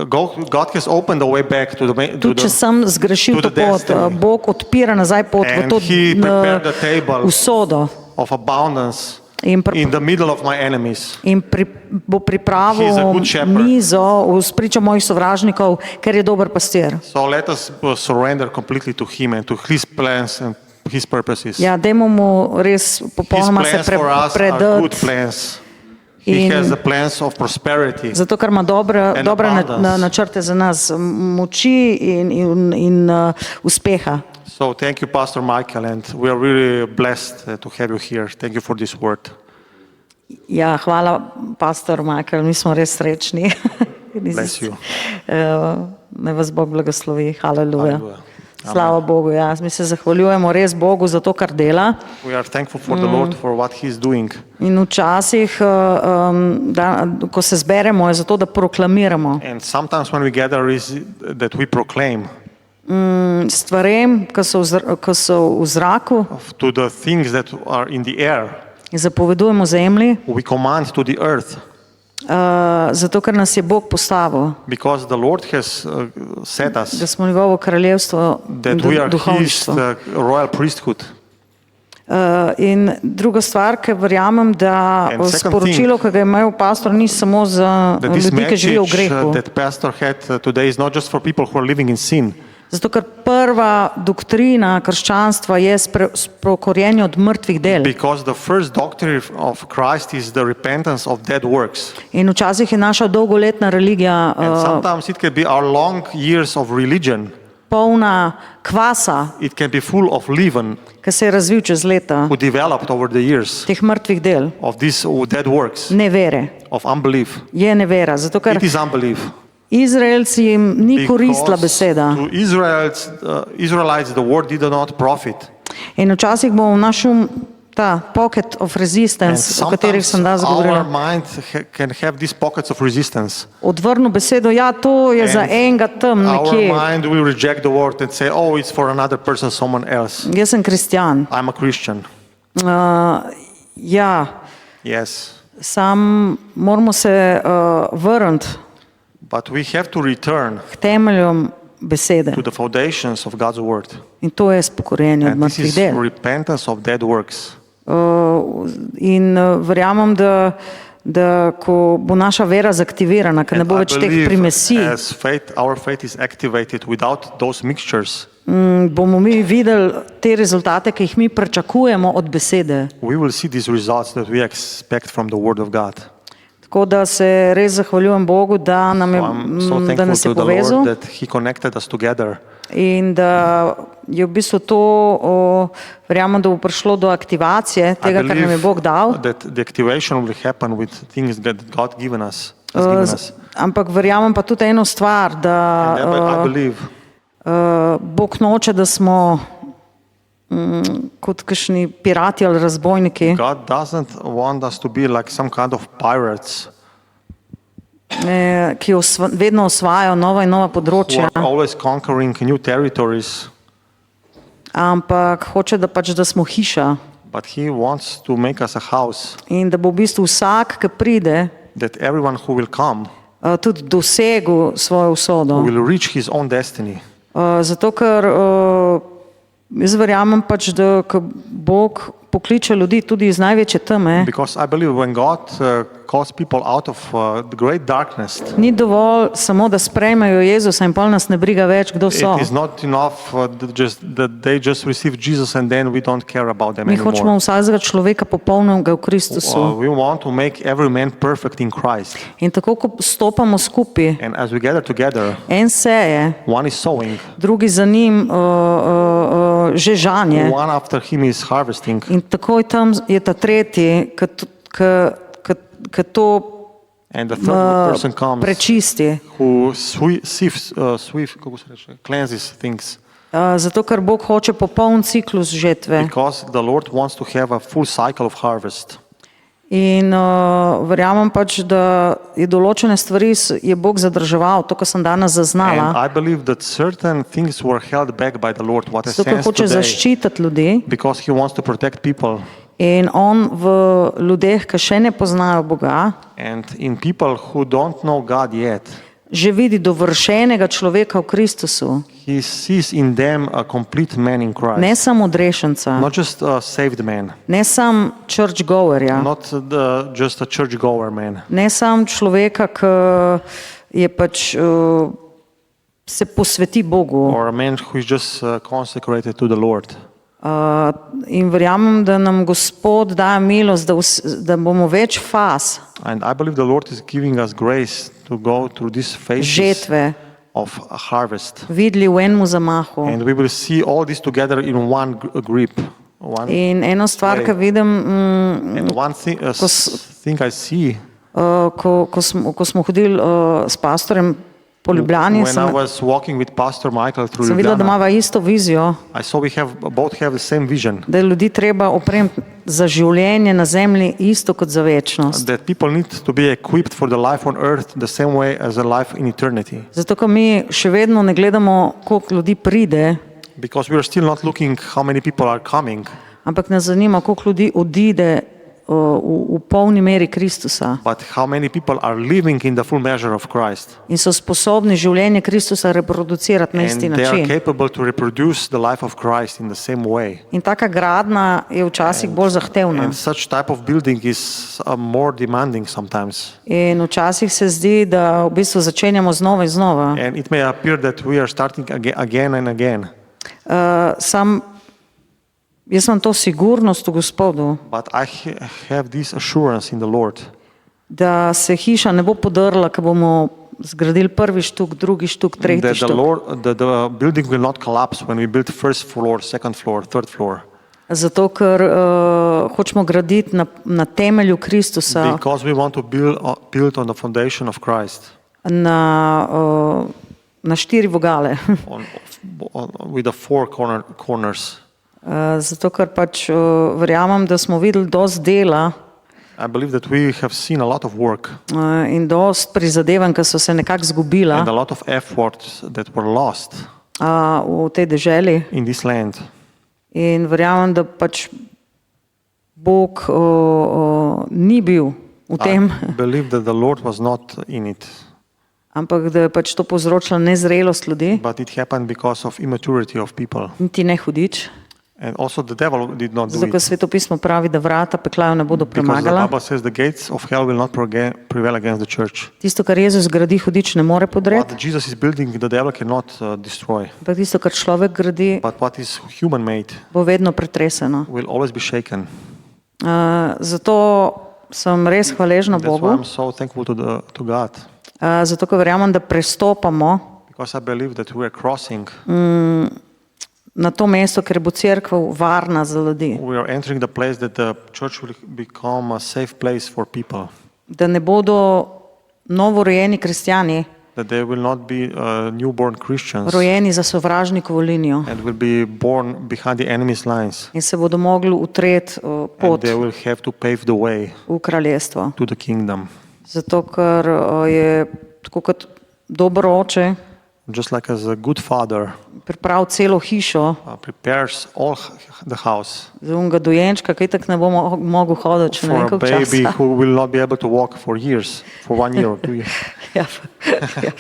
S2: God has opened the way back to the
S3: Tudi če sem zgrešil
S2: to
S3: to
S2: the
S3: pot,
S2: destiny.
S3: Bog odpira nazaj pot v
S2: And
S3: to
S2: He prepared the table
S3: usodo
S2: of abundance
S3: in,
S2: in the middle of my enemies.
S3: in bo
S2: He is a
S3: pripravil
S2: good shepherd.
S3: mizo v spričo mojih sovražnikov, ker je dober pastir.
S2: So let us surrender completely to Him and to His plans and His purposes.
S3: Ja, dajmo mu res
S2: His
S3: popolnoma se
S2: plans for us are good
S3: predati,
S2: plans. He
S3: In-
S2: has the plans of prosperity.
S3: zato ker ima dobre
S2: And abundance.
S3: načrte za nas, moči in uspeha.
S2: So thank you, Pastor Michael, and we are really blessed to have you here. Thank you for this word.
S3: Ja, hvala, pastor Michael, mi smo res srečni.
S2: Bless you.
S3: Naj vas Bog blagoslovi. Haleluja.
S2: Hallelujah.
S3: Slava Bogu, ja. Mi se zahvaljujemo res Bogu za to, kar dela.
S2: We are thankful for the Lord for what He is doing.
S3: In včasih, ko se zberemo, je zato, da proklamiramo
S2: And sometimes when we gather is that we proclaim
S3: stvarem, ki so v zraku,
S2: to the things that are in the air.
S3: zapovedujemo zemlji,
S2: We command to the earth
S3: zato, ker nas je Bog postavil,
S2: because the Lord has set us
S3: da smo njegovo kraljevstvo in
S2: that we are His
S3: duhovništvo.
S2: royal priesthood.
S3: In druga stvar, ki verjamem, da
S2: And second
S3: sporočilo, ki ga je imel pastor, ni samo za
S2: That this
S3: ljudi, ki živijo v
S2: message
S3: grehu.
S2: that Pastor had today is not just for people who are living in sin.
S3: Zato, ker prva doktrina krščanstva je spreokorjenje od mrtvih del.
S2: Because the first doctrine of Christ is the repentance of dead works.
S3: In včasih je naša dolgoletna religija
S2: And sometimes it can be our long years of religion.
S3: polna kvasa,
S2: It can be full of leaven
S3: ki se je razvil čez leta,
S2: who developed over the years
S3: teh mrtvih del,
S2: of these dead works,
S3: nevere.
S2: of unbelief.
S3: Je nevera, zato ker
S2: It is unbelief.
S3: Izraelci jim ni koristila beseda.
S2: To Israelites the word did not profit.
S3: In včasih bomo v naš ta pocket of
S2: And
S3: resistance, o katerih sem danes
S2: our
S3: govorila,
S2: mind can have these pockets of resistance.
S3: odvrnil besedo, ja, to je za
S2: And
S3: enega tam
S2: Our
S3: nekje.
S2: mind will reject the word and say, oh, it's for another person, someone else.
S3: Jaz sem kristjan.
S2: I'm a Christian.
S3: Ja,
S2: Yes.
S3: sam moramo se vrniti
S2: But we have to return
S3: k temeljem besede.
S2: to the foundations of God's word.
S3: In to je spokorjenje od
S2: And this
S3: mrtvih
S2: is
S3: del.
S2: repentance of dead works.
S3: In verjamem, da ko bo naša vera zaktivirana, ker ne
S2: And
S3: bo
S2: I
S3: več teh
S2: believe
S3: primesij,
S2: as our faith is activated without those mixtures,
S3: bomo mi videli te rezultate, ki jih mi pričakujemo od besede.
S2: we will see these results that we expect from the word of God.
S3: Tako da se res zahvaljujem Bogu, da, nam je,
S2: So I'm so
S3: da
S2: thankful
S3: nas je
S2: to the
S3: povezal
S2: Lord that He connected us together.
S3: in da je v bistvu to, verjamem, da bo prišlo do aktivacije
S2: I
S3: tega, kar nam je Bog dal.
S2: that the activation will happen with things that God given us. Has given us.
S3: Ampak verjamem pa tudi eno stvar,
S2: And
S3: da
S2: I believe
S3: Bog noče, da smo kot kakšni pirati ali razbojniki,
S2: God doesn't want us to be like some kind of pirates
S3: ki vedno osvajajo nova in nova
S2: who
S3: področja,
S2: are always conquering new territories,
S3: ampak hoče, da pač, da smo hiša
S2: but He wants to make us a house
S3: in da bo v bistvu vsak, ki pride,
S2: that everyone who will come
S3: tudi dosegel svojo usodo.
S2: will reach his own destiny.
S3: Zato, ker jaz verjamem pač, da ko Bog pokliče ljudi tudi iz največje teme,
S2: Because I believe when God calls people out of the great darkness,
S3: ni dovolj samo, da sprejmejo Jezusa in pol nas ne briga več, kdo so.
S2: it is not enough that they just receive Jesus and then we don't care about them
S3: Mi hočemo
S2: anymore.
S3: vsakega človeka popolnega v Kristusu.
S2: We want to make every man perfect in Christ.
S3: In tako, ko stopamo skupaj,
S2: And as we gather together,
S3: en seje,
S2: one is sowing,
S3: drugi za njim že žanje.
S2: one after him is harvesting,
S3: In takoj tam je ta tretji, ki to
S2: and the third person comes
S3: prečisti.
S2: who kako se reče, cleanses things.
S3: Zato, ker Bog hoče popoln ciklus žetve.
S2: Because the Lord wants to have a full cycle of harvest.
S3: In verjamem pač, da je določene stvari je Bog zadrževal, to, kar sem danes
S2: And
S3: zaznala,
S2: I believe that certain things were held back by the Lord, what I
S3: zato, ker
S2: sense
S3: hoče
S2: today,
S3: zaščititi ljudi.
S2: because He wants to protect people.
S3: In on v ljudeh, ki še ne poznajo Boga,
S2: And in people who don't know God yet,
S3: že vidi dovršenega človeka v Kristusu,
S2: He sees in them a complete man in Christ.
S3: ne samo odrešenca,
S2: Not just a saved man,
S3: ne sam church goerja,
S2: not just a church-goer man,
S3: ne sam človeka, ki je pač se posveti Bogu.
S2: or a man who is just consecrated to the Lord.
S3: In verjamem, da nam Gospod daje milost, da bomo več faz
S2: And I believe the Lord is giving us grace to go through these phases
S3: žetve
S2: of a harvest.
S3: videli v enem zamahu.
S2: And we will see all this together in one grip.
S3: In eno stvar, ki vidim,
S2: And one thing, thing I see
S3: ko smo hodili s pastorjem po Ljubljani,
S2: When I was walking with Pastor Michael through
S3: sem videla, da
S2: Ljubljana,
S3: imava isto vizijo,
S2: I saw both have the same vision,
S3: da je ljudi treba opremiti za življenje na zemlji isto kot za večnost.
S2: that people need to be equipped for the life on earth the same way as the life in eternity.
S3: Zato, ker mi še vedno ne gledamo, koliko ljudi pride,
S2: Because we are still not looking how many people are coming,
S3: ampak nas zanima, koliko ljudi odide v polni meri Kristusa
S2: but how many people are living in the full measure of Christ.
S3: in so sposobni življenje Kristusa reproducirati na isti
S2: And they are
S3: način.
S2: capable to reproduce the life of Christ in the same way.
S3: In taka gradnja je včasih bolj zahtevna.
S2: And such type of building is more demanding sometimes.
S3: In včasih se zdi, da v bistvu začenjamo znova in znova.
S2: And it may appear that we are starting again and again.
S3: Jaz imam to sigurnost v Gospodu,
S2: But I have this assurance in the Lord
S3: da se hiša ne bo podrla, ko bomo zgradili prvi štuk, drugi štuk, tretji
S2: that
S3: štuk.
S2: the building will not collapse when we build first floor, second floor, third floor.
S3: Zato, ker hočemo graditi na temelju Kristusa,
S2: Because we want to build on the foundation of Christ,
S3: na štiri vogale.
S2: with the four corners.
S3: Zato, ker pač verjamem, da smo videli dosti dela
S2: I believe that we have seen a lot of work
S3: in dosti prizadevanj, ki so se nekako zgubila
S2: and a lot of efforts that were lost
S3: v tej deželi.
S2: in this land.
S3: In verjamem, da pač Bog ni bil v tem,
S2: I believe that the Lord was not in it,
S3: ampak da je pač to povzročilo nezrelost ljudi,
S2: but it happened because of immaturity of people.
S3: niti ne hudič.
S2: And also the devil did not do
S3: Zato, ker
S2: it.
S3: Svetopismo pravi, da vrata peklajo ne bodo
S2: Because the
S3: premagala.
S2: Bible says the gates of hell will not prevail against the church.
S3: Tisto, kar Jezus gradi, hudič ne more podreti,
S2: What Jesus is building, the devil cannot destroy.
S3: ampak tisto, kar človek gradi,
S2: But what is human made
S3: bo vedno pretreseno.
S2: will always be shaken.
S3: Zato sem res hvaležna
S2: That's why
S3: Bogu,
S2: I'm so thankful to God.
S3: zato, ker verjamem, da prestopamo
S2: Because I believe that we are crossing,
S3: na to mesto, ker bo cerkev varna za ljudi.
S2: we are entering the place that the church will become a safe place for people.
S3: Da ne bodo novorojeni kristjani
S2: That they will not be newborn Christians
S3: rojeni za sovražnikovo linijo
S2: and will be born behind the enemy's lines.
S3: in se bodo mogli utreti
S2: And
S3: pot
S2: they will have to pave the way
S3: v kraljestvo.
S2: to the kingdom.
S3: Zato, ker je tako kot dober oče
S2: Just like as a good father
S3: pripravil celo hišo
S2: prepares all the house
S3: za unga dojenčka, ki tak ne bo mogel hoditi, če ne
S2: for
S3: vem
S2: a
S3: koliko
S2: baby
S3: časa.
S2: who will not be able to walk for years, for 1 year or 2 years.
S3: Ja, ja.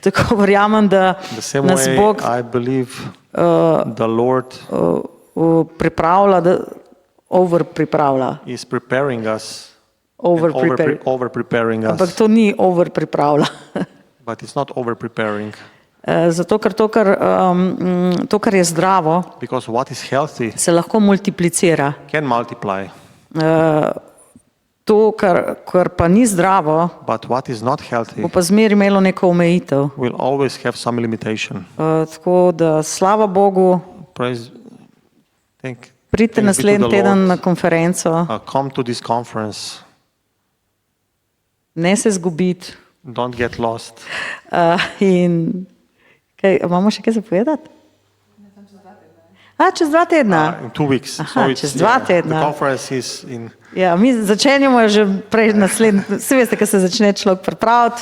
S3: Tako verjamem, da
S2: The same
S3: nas
S2: way,
S3: Bog
S2: I believe the Lord
S3: pripravlja, overpripravlja.
S2: is preparing us, over preparing
S3: Ampak
S2: us,
S3: to ni overpripravlja.
S2: but it's not over preparing.
S3: Zato, ker to, kar je zdravo,
S2: Because what is healthy
S3: se lahko multiplicira.
S2: can multiply,
S3: To, kar pa ni zdravo,
S2: but what is not healthy
S3: bo pa zmeraj imelo neko omejitev.
S2: will always have some limitation.
S3: Tako da slava Bogu,
S2: Praise, thanks
S3: pridite
S2: be to
S3: naslednji
S2: the
S3: teden
S2: Lord.
S3: na konferenco,
S2: Come to this conference.
S3: ne se zgubiti.
S2: Don't get lost.
S3: In kaj, imamo še kaj zapovedati? Čez 2 tedna.
S2: In 2 weeks.
S3: Aha, čez 2
S2: The
S3: tedna.
S2: conference is in.
S3: Ja, mi začenjamo že prej naslednji, vsi veste, kaj se začne človek pripraviti,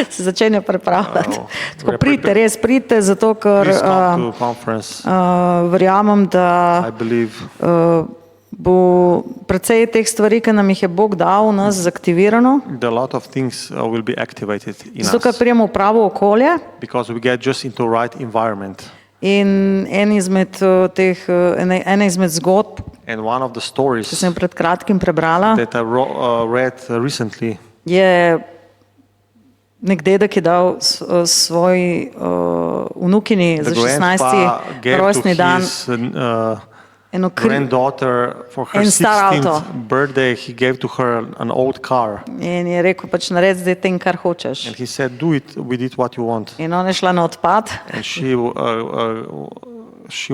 S3: se začenja pripravljati. Tako pridite, res pridite, zato ker
S2: Please come to conference.
S3: verjamem, da
S2: I believe
S3: bo precej teh stvari, ki nam jih je Bog dal, v nas zaktivirano,
S2: that a lot of things will be activated in
S3: zato ker
S2: us
S3: prijemo v pravo okolje.
S2: because we get just into right environment.
S3: In ena izmed zgodb,
S2: And one of the
S3: ki
S2: stories
S3: sem pred kratkim prebrala,
S2: that I read recently,
S3: je nek dedek je dal svoji vnukini za
S2: the
S3: 16.
S2: grandpa gave to
S3: rojstni dan
S2: his
S3: eno
S2: granddaughter for her
S3: En star
S2: 16th
S3: avto.
S2: birthday. He gave to her an old car,
S3: in je rekel, pač naredi zdaj tem, kar hočeš.
S2: and he said, "Do it with it what you want."
S3: In ona je šla na odpad,
S2: And she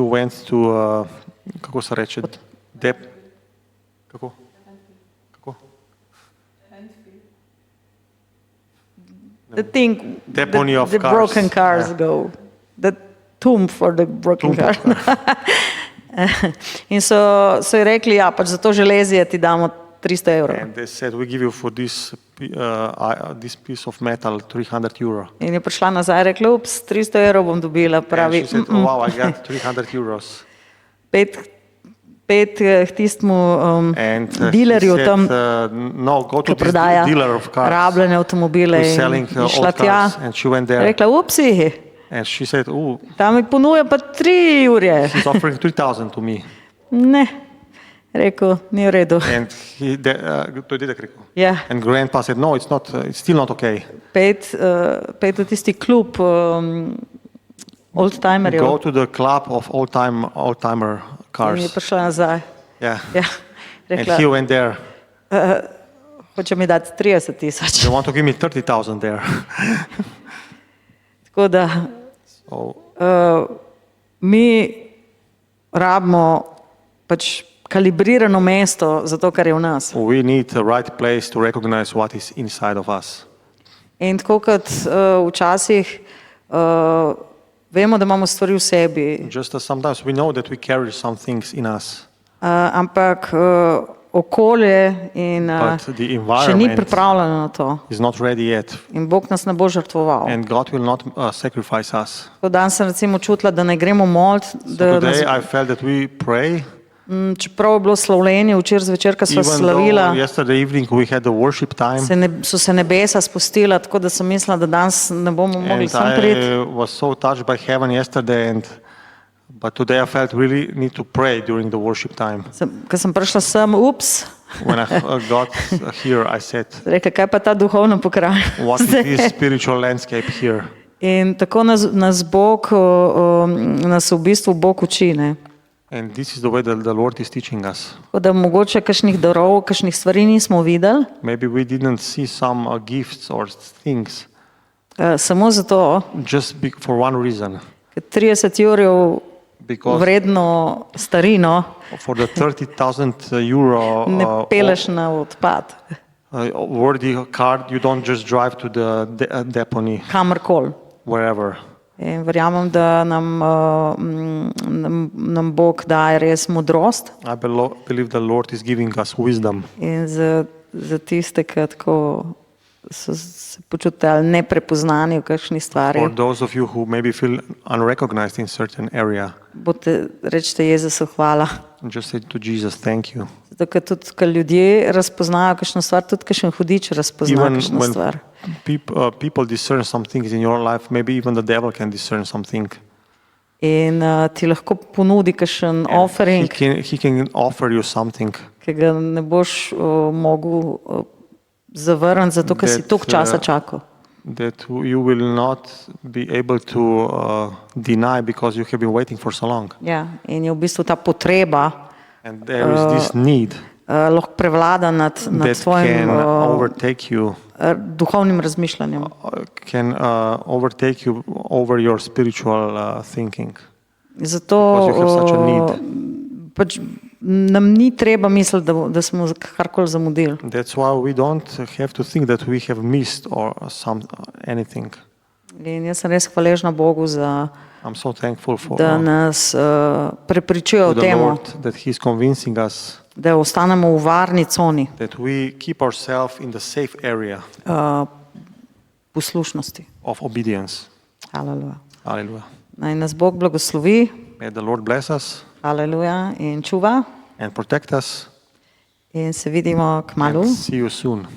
S2: went to kako se reče, kako?
S3: The thing,
S2: Deponey of
S3: the
S2: cars.
S3: broken cars go. The tomb for the broken
S2: Tomb of
S3: cars. In so je rekli, ja, pač za to železje ti damo 300 evrov.
S2: And they said, we give you for this piece of metal 300 euro.
S3: In je prišla nazaj in rekla, ups, 300 evrov bom dobila,
S2: And
S3: pravi,
S2: she said, oh, wow, I got 300 euros.
S3: pet tistemu
S2: And
S3: dealerju
S2: he said,
S3: tam,
S2: no, go to
S3: ki
S2: this
S3: prodaja
S2: dealer of cars.
S3: rabljene avtomobile
S2: Who's
S3: in
S2: selling
S3: je šla
S2: old
S3: tja.
S2: cars. And she went there.
S3: Rekla, upsi,
S2: And she said, oh,
S3: tam mi ponuja pa 3 ure.
S2: he's offering 3,000 to me.
S3: Ne, rekel, ni v redu.
S2: And to je dedek rekel.
S3: Ja,
S2: And grandpa said, no, it's not, it's still not okay.
S3: pet v tisti klub oldtimerjev.
S2: Go to the club of old-timer
S3: In je
S2: cars.
S3: prišla nazaj.
S2: Yeah.
S3: Ja,
S2: And
S3: rekla,
S2: he went there.
S3: hoče mi dati 30
S2: They
S3: 000.
S2: want to give me 30,000 there.
S3: Tako da
S2: So
S3: mi rabimo pač kalibrirano mesto za to, kar je v nas.
S2: we need the right place to recognize what is inside of us.
S3: In tako kot včasih vemo, da imamo stvari v sebi,
S2: Just as sometimes we know that we carry some things in us,
S3: ampak okolje in
S2: but the
S3: še ni
S2: environment
S3: pripravljeno na to.
S2: is not ready yet.
S3: In Bog nas ne bo žrtvoval.
S2: And God will not sacrifice us.
S3: Danes sem recimo čutila, da ne gremo molit, da nas,
S2: Today I felt that we pray,
S3: čeprav je bilo slavljenje včeraj zvečer, ko sva
S2: even
S3: slavila,
S2: though yesterday evening we had the worship time,
S3: so se nebesa spustila, tako da sem mislila, da danes ne bomo mogli
S2: and
S3: sem priti.
S2: I was so touched by heaven yesterday, but today I felt really need to pray during the worship time.
S3: Ko sem prišla sem, ups,
S2: When I got here, I said,
S3: rekla, kaj pa ta duhovna pokrajina.
S2: what is this spiritual landscape here?
S3: In tako nas Bog, nas v bistvu Bog uči, ne.
S2: And this is the way that the Lord is teaching us.
S3: Tako da mogoče kakšnih darov, kakšnih stvari nismo videli,
S2: Maybe we didn't see some gifts or things
S3: samo zato,
S2: just for one reason.
S3: ker 30 evrov
S2: Because
S3: vredno starino
S2: for the 30,000 euro
S3: ne peleš na odpad,
S2: worthy card, you don't just drive to the deponey,
S3: kamorkoli.
S2: wherever.
S3: In verjamem, da nam Bog daje res modrost
S2: I believe the Lord is giving us wisdom.
S3: in za tiste, ki tako so se počutili neprepoznani v kakšni stvari.
S2: For those of you who maybe feel unrecognized in certain area,
S3: Rečete Jezusu hvala.
S2: just say to Jesus, thank you.
S3: Zato, ker tudi, ko ljudje razpoznajo kakšno stvar, tudi kakšen hudič razpozna
S2: Even
S3: kakšno
S2: when
S3: stvar.
S2: people discern some things in your life, maybe even the devil can discern something.
S3: In ti lahko ponudi kakšen offering,
S2: He can offer you something
S3: ki ga ne boš mogel zavrniti, zato ker si
S2: That,
S3: toliko časa čakal.
S2: that you will not be able to deny because you have been waiting for so long.
S3: Ja, in je v bistvu ta potreba
S2: And there is this need
S3: lahko prevlada nad
S2: that
S3: svojim
S2: can overtake you,
S3: duhovnim razmišljanjem.
S2: can overtake you over your spiritual thinking.
S3: Zato
S2: Because you have such a need.
S3: pač nam ni treba misliti, da smo karkoli zamudili.
S2: That's why we don't have to think that we have missed or anything.
S3: In jaz sem res hvaležna Bogu,
S2: I'm so thankful for
S3: da nas prepričuje o
S2: the
S3: tem,
S2: Lord that He's convincing us
S3: da ostanemo v varni coni
S2: that we keep ourselves in the safe area
S3: poslušnosti.
S2: of obedience.
S3: Haleluja.
S2: Hallelujah.
S3: Naj nas Bog blagoslovi,
S2: May the Lord bless us
S3: haleluja, in čuva.
S2: and protect us.
S3: In se vidimo kmalu.
S2: And see you soon.